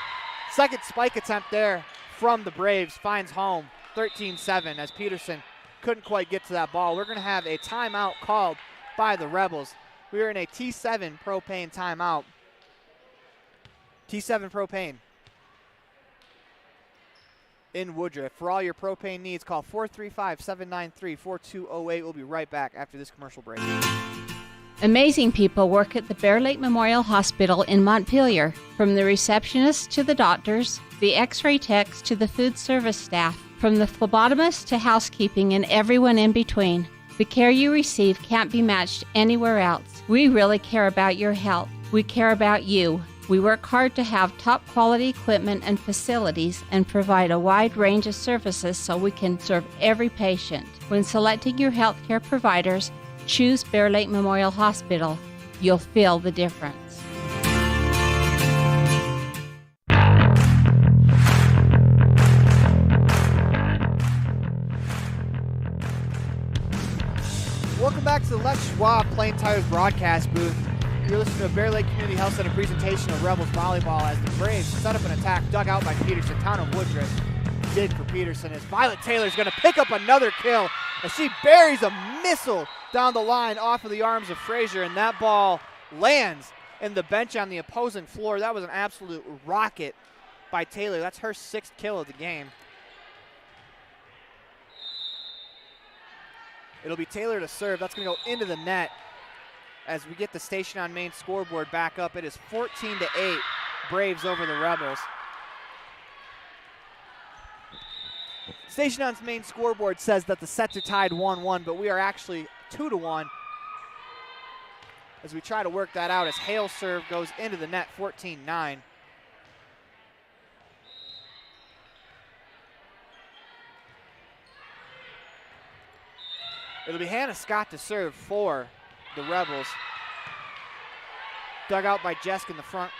Second spike attempt there from the Braves finds home. 13-7 as Peterson couldn't quite get to that ball. We're going to have a timeout called by the Rebels. We are in a T7 Propane timeout. T7 Propane in Woodruff. For all your propane needs, call 435-793-4208. We'll be right back after this commercial break. Amazing people work at the Bear Lake Memorial Hospital in Montpelier. From the receptionists to the doctors, the x-ray techs to the food service staff, from the phlebotomist to housekeeping and everyone in between. The care you receive can't be matched anywhere else. We really care about your health. We care about you. We work hard to have top quality equipment and facilities and provide a wide range of services so we can serve every patient. When selecting your healthcare providers, choose Bear Lake Memorial Hospital. You'll feel the difference. Welcome back to the Les Schwab Plain Tires broadcast booth. You're listening to a Bear Lake Community Health Center presentation of Rebels volleyball as the Braves set up an attack dug out by Peterson. Town of Woodruff dig for Peterson as Violet Taylor's going to pick up another kill as she buries a missile down the line off of the arms of Frazier, and that ball lands in the bench on the opposing floor. That was an absolute rocket by Taylor. That's her 6th kill of the game. It'll be Taylor to serve. That's going to go into the net as we get the Station on Main scoreboard back up. It is 14-8, Braves over the Rebels. Station on's main scoreboard says that the sets are tied 1-1, but we are actually 2-1 as we try to work that out as Hale's serve goes into the net, 14-9. It'll be Hannah Scott to serve for the Rebels. Dug out by Jesk in the front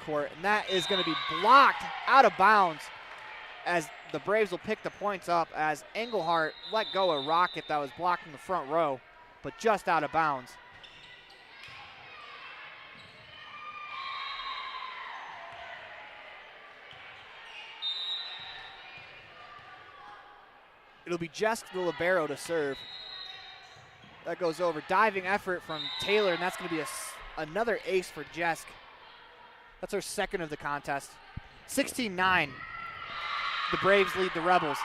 court, and that is going to be blocked out of bounds as the Braves will pick the points up as Engelhardt let go a rocket that was blocking the front row, but just out of bounds. It'll be Jesk the libero to serve. That goes over. Diving effort from Taylor, and that's going to be another ace for Jesk. That's her 2nd of the contest. 16-9. The Braves lead the Rebels.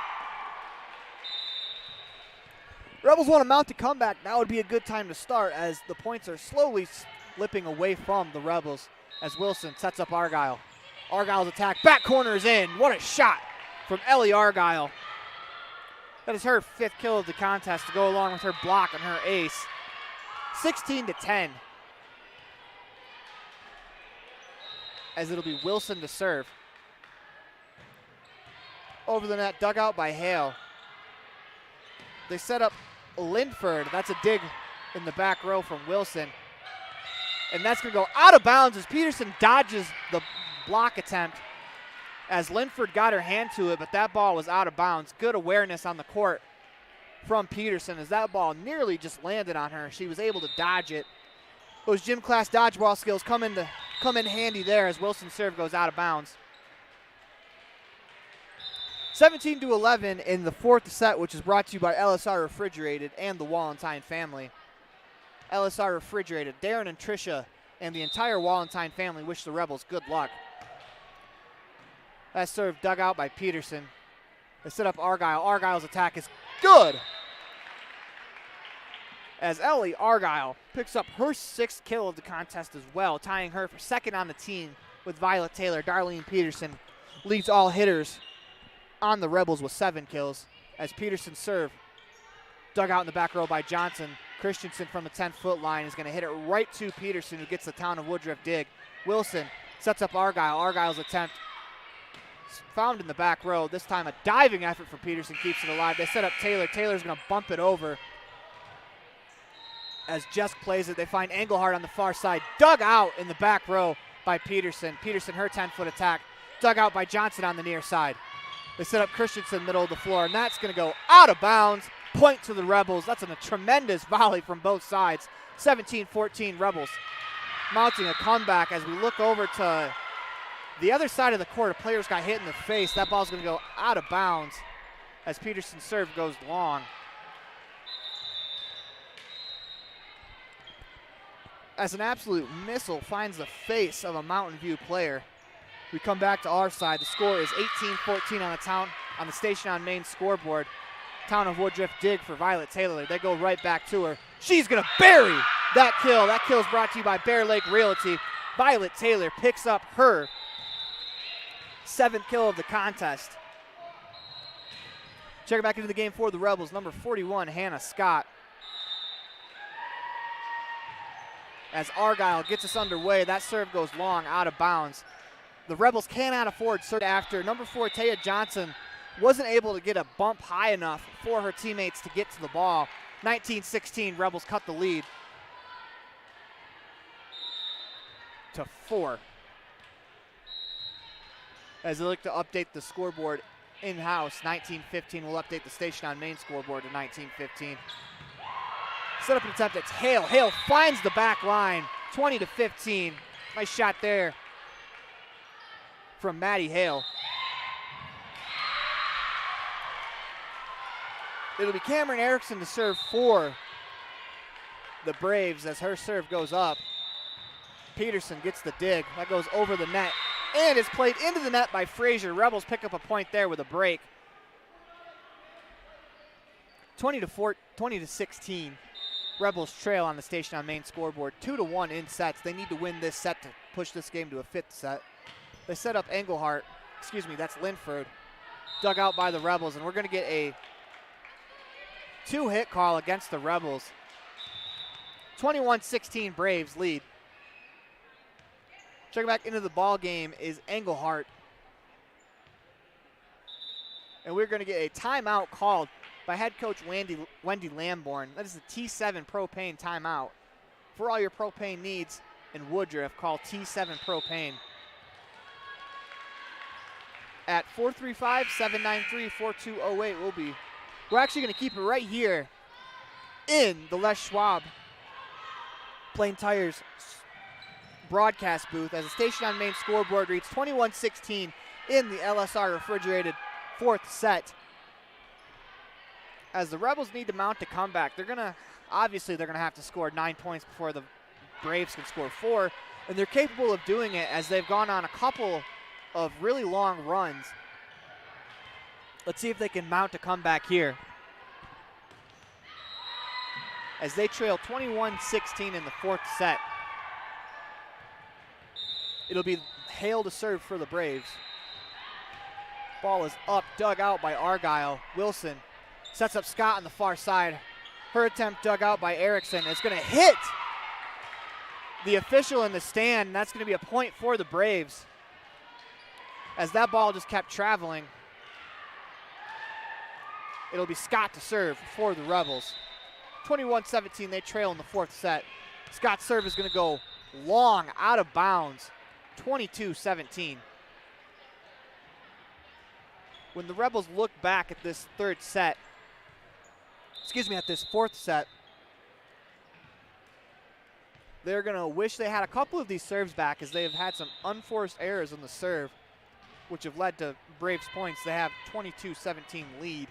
Rebels want to mount a comeback. Now would be a good time to start as the points are slowly slipping away from the Rebels as Wilson sets up Argyle. Argyle's attack. Back corner is in. What a shot from Ellie Argyle. That is her 5th kill of the contest to go along with her block and her ace. 16-10. As it'll be Wilson to serve. Over the net, dug out by Hale. They set up Linford. That's a dig in the back row from Wilson. And that's going to go out of bounds as Peterson dodges the block attempt as Linford got her hand to it, but that ball was out of bounds. Good awareness on the court from Peterson as that ball nearly just landed on her. She was able to dodge it. Those gym class dodgeball skills come in handy there as Wilson's serve goes out of bounds. 17-11 in the 4th set, which is brought to you by LSR Refrigerated and the Wallentine family. LSR Refrigerated, Darren and Tricia and the entire Wallentine family wish the Rebels good luck. That serve dug out by Peterson. They set up Argyle. Argyle's attack is good. As Ellie Argyle picks up her 6th kill of the contest as well, tying her for 2nd on the team with Violet Taylor. Darlene Peterson leads all hitters on the Rebels with 7 kills. As Peterson's serve dug out in the back row by Johnson. Christensen from the 10-foot line is going to hit it right to Peterson, who gets the Town of Woodruff dig. Wilson sets up Argyle. Argyle's attempt found in the back row. This time a diving effort for Peterson keeps it alive. They set up Taylor. Taylor's going to bump it over. As Jesk plays it, they find Engelhardt on the far side. Dug out in the back row by Peterson. Peterson, her 10-foot attack. Dug out by Johnson on the near side. They set up Christensen middle of the floor, and that's going to go out of bounds. Point to the Rebels. That's a tremendous volley from both sides. 17-14 Rebels mounting a comeback as we look over to the other side of the court. A player's got hit in the face. That ball's going to go out of bounds as Peterson's serve goes long. As an absolute missile finds the face of a Mountain View player. We come back to our side. The score is 18-14 on the Station on Main scoreboard. Town of Woodruff dig for Violet Taylor. They go right back to her. She's going to bury that kill. That kill is brought to you by Bear Lake Realty. Violet Taylor picks up her 7th kill of the contest. Check it back into the game for the Rebels. Number 41, Hannah Scott. As Argyle gets us underway, that serve goes long, out of bounds. The Rebels cannot afford serve after. Number 4, Taya Johnson, wasn't able to get a bump high enough for her teammates to get to the ball. 19-16, Rebels cut the lead to 4. As they look to update the scoreboard in-house, 19-15 will update the Station on Main scoreboard to 19-15. Set up an attempt, it's Hale. Hale finds the back line, 20-15. Nice shot there from Maddie Hale. It'll be Cameron Erickson to serve for the Braves as her serve goes up. Peterson gets the dig. That goes over the net and is played into the net by Frazier. Rebels pick up a point there with a break. 20-16. Rebels trail on the Station on Main scoreboard. 2-1 in sets. They need to win this set to push this game to a 5th set. They set up Engelhart. That's Linford. Dug out by the Rebels, and we're going to get a 2-hit call against the Rebels. 21-16 Braves lead. Checking back into the ball game is Engelhart. And we're going to get a timeout called by head coach Wendy Lamborn. That is the T7 Propane timeout. For all your propane needs in Woodruff, call T7 Propane at 435-793-4208. We're actually going to keep it right here in the Les Schwab Plain Tires broadcast booth as the Station on Main scoreboard reads 21-16 in the LSR refrigerated 4th set. As the Rebels need to mount a comeback, they're going to have to score 9 points before the Braves can score 4, and they're capable of doing it as they've gone on a couple of really long runs. Let's see if they can mount a comeback here as they trail 21-16 in the 4th set. It'll be Hale to serve for the Braves. Ball is up, dug out by Argyle. Wilson sets up Scott on the far side. Her attempt dug out by Erickson. It's going to hit the official in the stand, and that's going to be a point for the Braves as that ball just kept traveling. It'll be Scott to serve for the Rebels. 21-17, they trail in the 4th set. Scott's serve is going to go long, out of bounds, 22-17. When the Rebels look back at this 4th set, they're going to wish they had a couple of these serves back as they have had some unforced errors on the serve, which have led to Braves points. They have 22-17 lead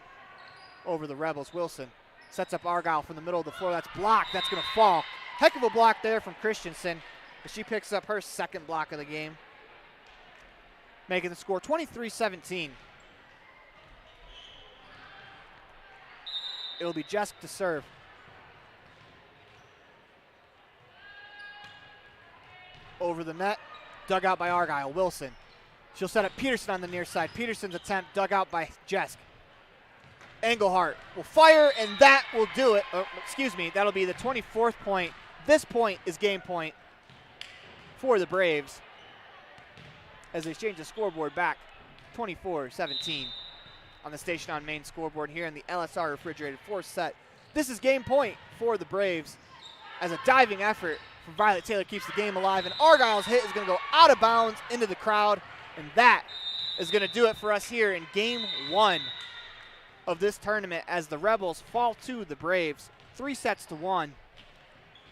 over the Rebels. Wilson sets up Argyle from the middle of the floor. That's blocked. That's going to fall. Heck of a block there from Christensen, as she picks up her 2nd block of the game, making the score 23-17. It'll be Jesk to serve. Over the net, dug out by Argyle. Wilson. She'll set up Peterson on the near side. Peterson's attempt dug out by Jesk. Engelhart will fire, and that will do it. That'll be the 24th point. This point is game point for the Braves as they change the scoreboard back 24-17 on the Station on Main scoreboard here in the LSR refrigerated 4th set. This is game point for the Braves as a diving effort from Violet Taylor keeps the game alive, and Argyle's hit is going to go out of bounds into the crowd, and that is going to do it for us here in game 1 of this tournament as the Rebels fall to the Braves 3-1.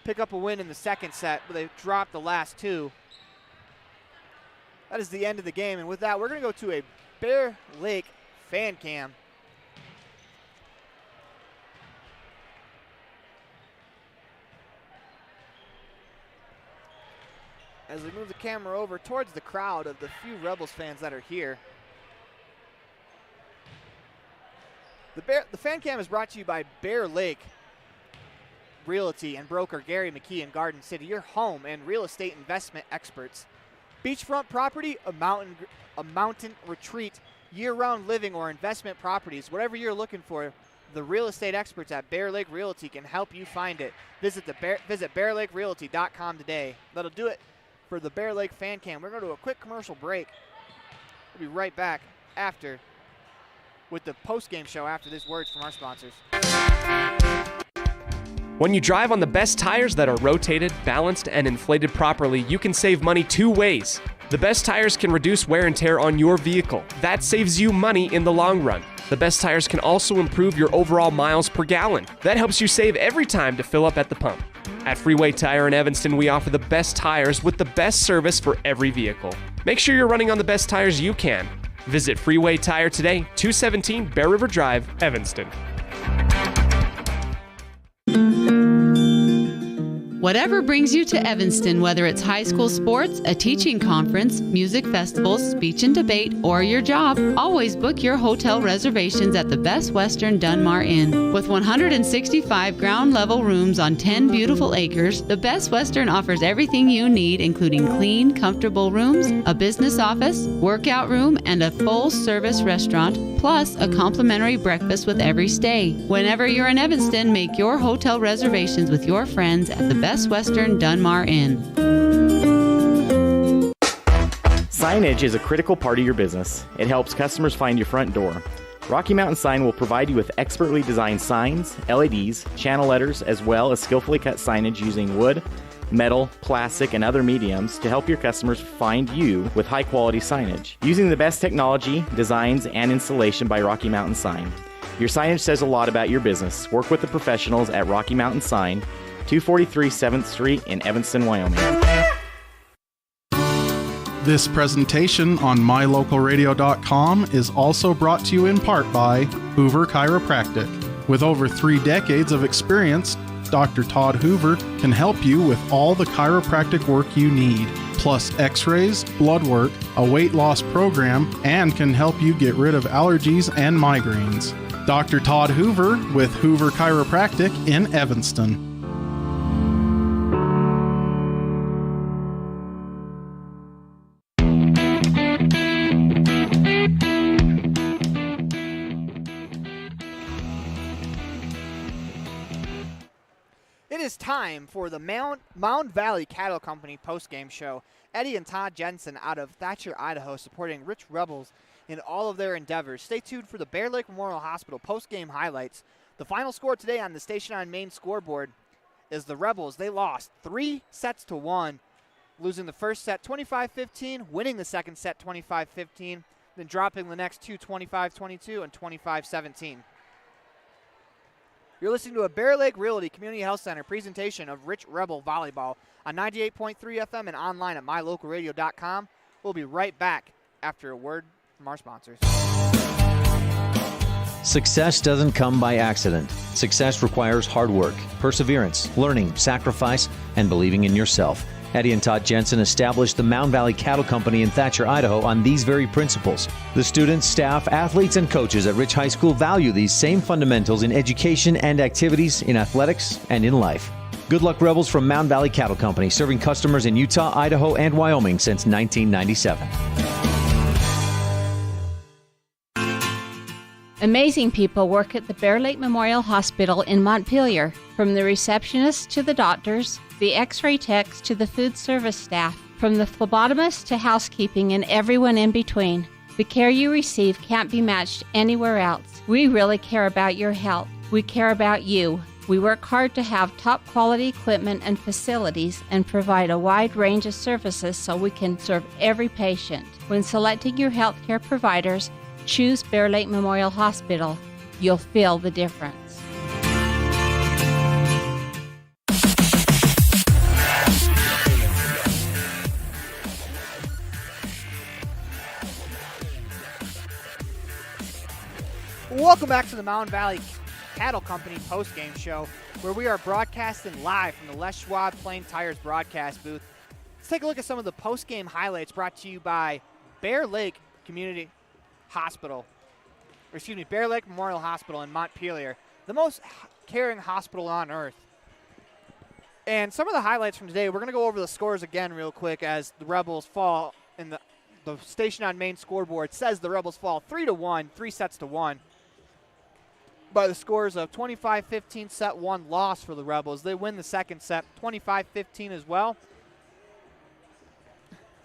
Pick up a win in the 2nd set, but they dropped the last 2. That is the end of the game, and with that, we're going to go to a Bear Lake fan cam. As we move the camera over towards the crowd of the few Rebels fans that are here. The fan cam is brought to you by Bear Lake Realty and broker Gary McKee in Garden City, your home and real estate investment experts. Beachfront property, a mountain retreat, year-round living or investment properties, whatever you're looking for, the real estate experts at Bear Lake Realty can help you find it. Visit BearLakeRealty.com today. That'll do it for the Bear Lake Fan Cam. We're going to do a quick commercial break. We'll be right back with the post-game show after these words from our sponsors. When you drive on the best tires that are rotated, balanced, and inflated properly, you can save money 2 ways. The best tires can reduce wear and tear on your vehicle. That saves you money in the long run. The best tires can also improve your overall miles per gallon. That helps you save every time to fill up at the pump. At Freeway Tire in Evanston, we offer the best tires with the best service for every vehicle. Make sure you're running on the best tires you can. Visit Freeway Tire today, 217 Bear River Drive, Evanston. Whatever brings you to Evanston, whether it's high school sports, a teaching conference, music festivals, speech and debate, or your job, always book your hotel reservations at the Best Western Dunmar Inn. With 165 ground-level rooms on 10 beautiful acres, the Best Western offers everything you need, including clean, comfortable rooms, a business office, workout room, and a full-service restaurant, plus a complimentary breakfast with every stay. Whenever you're in Evanston, make your hotel reservations with your friends at the Best Western Dunmar Inn. Signage is a critical part of your business. It helps customers find your front door. Rocky Mountain Sign will provide you with expertly designed signs, LEDs, channel letters, as well as skillfully cut signage using wood, metal, plastic, and other mediums to help your customers find you with high-quality signage. Using the best technology, designs, and installation by Rocky Mountain Sign. Your signage says a lot about your business. Work with the professionals at Rocky Mountain Sign, 243 7th Street in Evanston, Wyoming. This presentation on mylocalradio.com is also brought to you in part by Hoover Chiropractic. With over 3 decades of experience, Dr. Todd Hoover can help you with all the chiropractic work you need, plus x-rays, blood work, a weight loss program, and can help you get rid of allergies and migraines. Dr. Todd Hoover with Hoover Chiropractic in Evanston. It is time for the Mound Valley Cattle Company postgame show. Eddie and Todd Jensen out of Thatcher, Idaho, supporting Rich Rebels in all of their endeavors. Stay tuned for the Bear Lake Memorial Hospital postgame highlights. The final score today on the Station on Main scoreboard is the Rebels. They lost 3-1, losing the first set 25-15, winning the second set 25-15, then dropping the next two 25-22 and 25-17. You're listening to a Bear Lake Realty Community Health Center presentation of Rich Rebel Volleyball on 98.3 FM and online at mylocalradio.com. We'll be right back after a word from our sponsors. Success doesn't come by accident. Success requires hard work, perseverance, learning, sacrifice, and believing in yourself. Eddie and Todd Jensen established the Mound Valley Cattle Company in Thatcher, Idaho on these very principles. The students, staff, athletes, and coaches at Rich High School value these same fundamentals in education and activities, in athletics, and in life. Good luck, Rebels, from Mound Valley Cattle Company, serving customers in Utah, Idaho, and Wyoming since 1997. Amazing people work at the Bear Lake Memorial Hospital in Montpelier. From the receptionists to the doctors, the x-ray techs to the food service staff, from the phlebotomist to housekeeping and everyone in between. The care you receive can't be matched anywhere else. We really care about your health. We care about you. We work hard to have top quality equipment and facilities and provide a wide range of services so we can serve every patient. When selecting your healthcare providers, choose Bear Lake Memorial Hospital. You'll feel the difference. Welcome back to the Mound Valley Cattle Company postgame show, where we are broadcasting live from the Les Schwab Plain Tires broadcast booth. Let's take a look at some of the postgame highlights brought to you by Bear Lake Community Hospital, Bear Lake Memorial Hospital in Montpelier, the most caring hospital on earth. And some of the highlights from today, we're going to go over the scores again real quick as the Rebels fall in the station on main scoreboard says the Rebels fall 3-1, 3 sets to 1. By the scores of 25-15 set 1 loss for the Rebels. They win the second set 25-15 as well.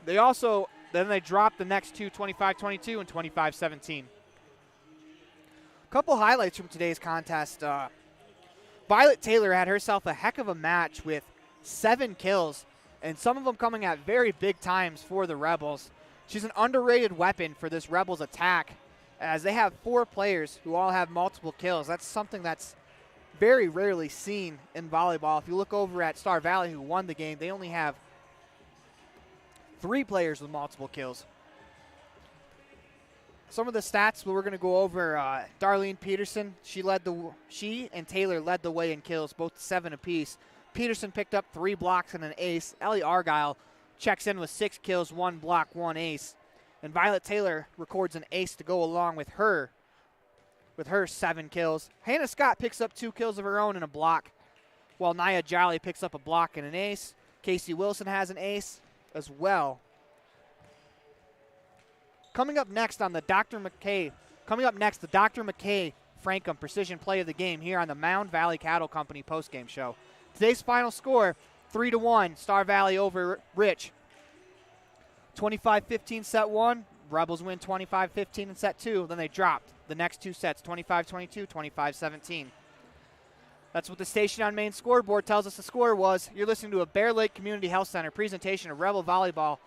Then they drop the next two 25-22 and 25-17. A couple highlights from today's contest. Violet Taylor had herself a heck of a match with 7 kills, and some of them coming at very big times for the Rebels. She's an underrated weapon for this Rebels attack, as they have 4 players who all have multiple kills. That's something that's very rarely seen in volleyball. If you look over at Star Valley, who won the game, they only have 3 players with multiple kills. Some of the stats we're going to go over, Darlene Peterson, she and Taylor led the way in kills, both 7 apiece. Peterson picked up 3 blocks and an ace. Ellie Argyle checks in with 6 kills, 1 block, 1 ace. And Violet Taylor records an ace to go along with her 7 kills. Hannah Scott picks up 2 kills of her own and a block, while Nia Jolly picks up a block and an ace. Casey Wilson has an ace as well. Coming up next, the Dr. McKay Frankham Precision Play of the Game here on the Mound Valley Cattle Company postgame show. Today's final score, 3-1, Star Valley over Rich. 25-15 set 1, Rebels win 25-15 in set 2, then they dropped the next 2 sets, 25-22, 25-17. That's what the station on main scoreboard tells us the score was. You're listening to a Bear Lake Community Health Center presentation of Rebel Volleyball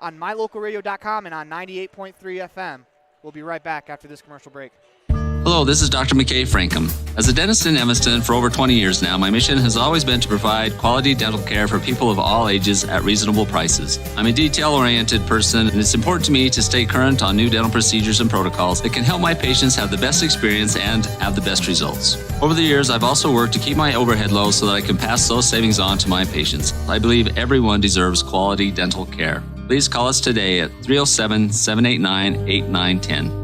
on mylocalradio.com and on 98.3 FM. We'll be right back after this commercial break. Hello, this is Dr. McKay Frankham. As a dentist in Evanston for over 20 years now, my mission has always been to provide quality dental care for people of all ages at reasonable prices. I'm a detail-oriented person, and it's important to me to stay current on new dental procedures and protocols that can help my patients have the best experience and have the best results. Over the years, I've also worked to keep my overhead low so that I can pass those savings on to my patients. I believe everyone deserves quality dental care. Please call us today at 307-789-8910.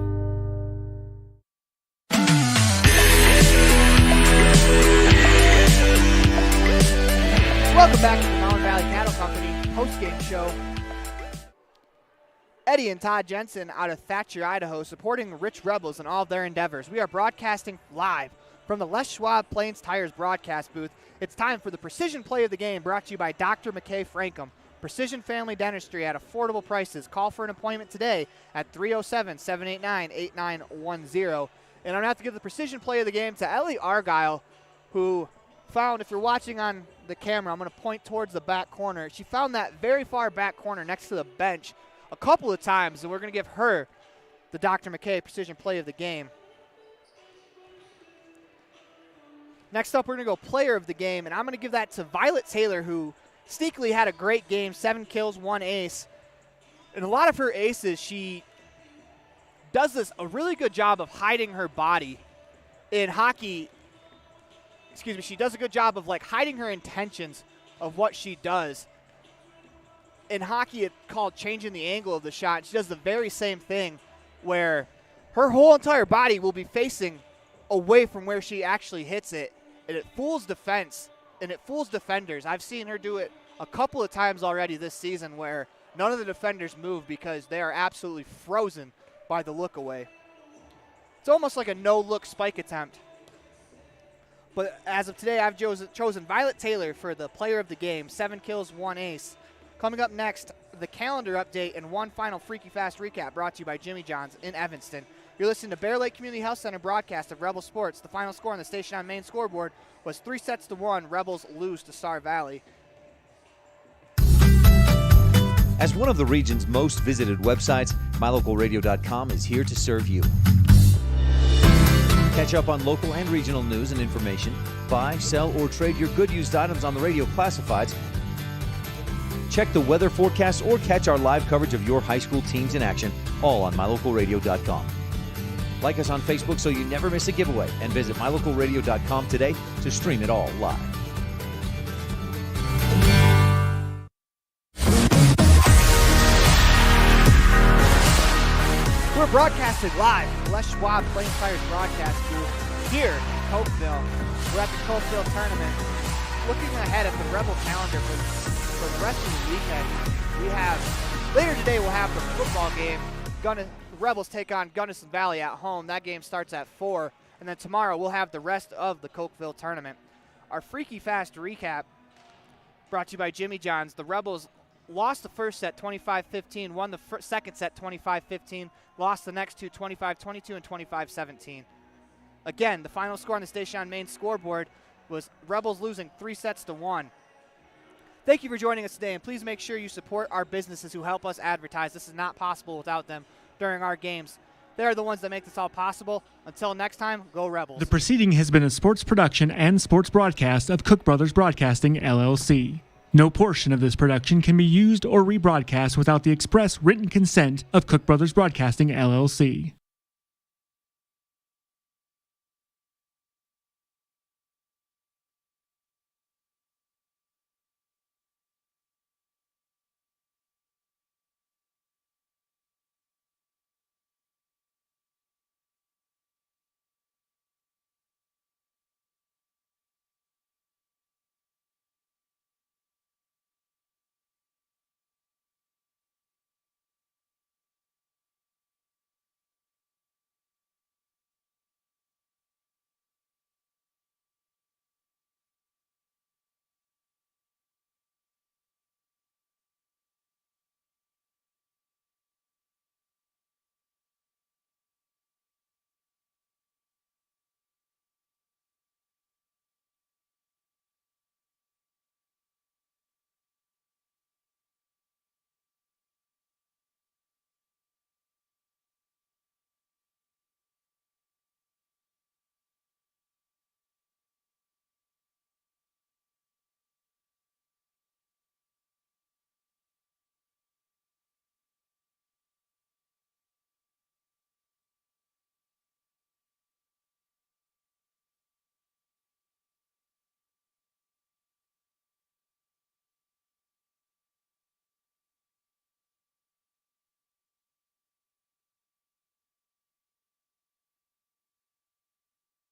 Welcome back to the Mountain Valley Cattle Company postgame show. Eddie and Todd Jensen out of Thatcher, Idaho, supporting the Rich Rebels in all of their endeavors. We are broadcasting live from the Les Schwab Plains Tires broadcast booth. It's time for the Precision Play of the Game, brought to you by Dr. McKay Frankham. Precision Family Dentistry at affordable prices. Call for an appointment today at 307-789-8910. And I'm going to have to give the Precision Play of the Game to Ellie Argyle, who found, if you're watching on the camera, I'm going to point towards the back corner. She found that very far back corner next to the bench a couple of times, and we're going to give her the Dr. McKay Precision Play of the Game. Next up, we're going to go Player of the Game, and I'm going to give that to Violet Taylor, who sneakily had a great game, 7 kills, 1 ace. And a lot of her aces, she does a really good job of hiding her body. In hockey, she does a good job of hiding her intentions of what she does. In hockey, it's called changing the angle of the shot. She does the very same thing where her whole entire body will be facing away from where she actually hits it, and it fools defense. And it fools defenders. I've seen her do it a couple of times already this season where none of the defenders move because they are absolutely frozen by the look away. It's almost like a no-look spike attempt. But as of today, I've chosen Violet Taylor for the Player of the Game, 7 kills, 1 ace. Coming up next, the calendar update and one final Freaky Fast recap brought to you by Jimmy John's in Evanston. You're listening to Bear Lake Community Health Center broadcast of Rebel Sports. The final score on the station on main scoreboard was 3 sets to 1. Rebels lose to Star Valley. As one of the region's most visited websites, mylocalradio.com is here to serve you. Catch up on local and regional news and information. Buy, sell, or trade your good used items on the radio classifieds. Check the weather forecast or catch our live coverage of your high school teams in action, all on mylocalradio.com. Like us on Facebook so you never miss a giveaway, and visit mylocalradio.com today to stream it all live. We're broadcasting live from the Les Schwab Plains Tires broadcast booth here in Cokeville. We're at the Cokeville tournament. looking ahead at the Rebel calendar for the rest of the weekend, later today we'll have the football game. The Rebels take on Gunnison Valley at home. That game starts at 4. And then tomorrow we'll have the rest of the Cokeville tournament. Our Freaky Fast recap brought to you by Jimmy John's. The Rebels lost the first set 25-15, won the second set 25-15, lost the next two 25-22 and 25-17. Again, the final score on the Station on Main scoreboard was Rebels losing 3-1. Thank you for joining us today, and please make sure you support our businesses who help us advertise. This is not possible without them during our games. They're the ones that make this all possible. Until next time, go Rebels. The proceeding has been a sports production and sports broadcast of Cook Brothers Broadcasting, LLC. No portion of this production can be used or rebroadcast without the express written consent of Cook Brothers Broadcasting, LLC.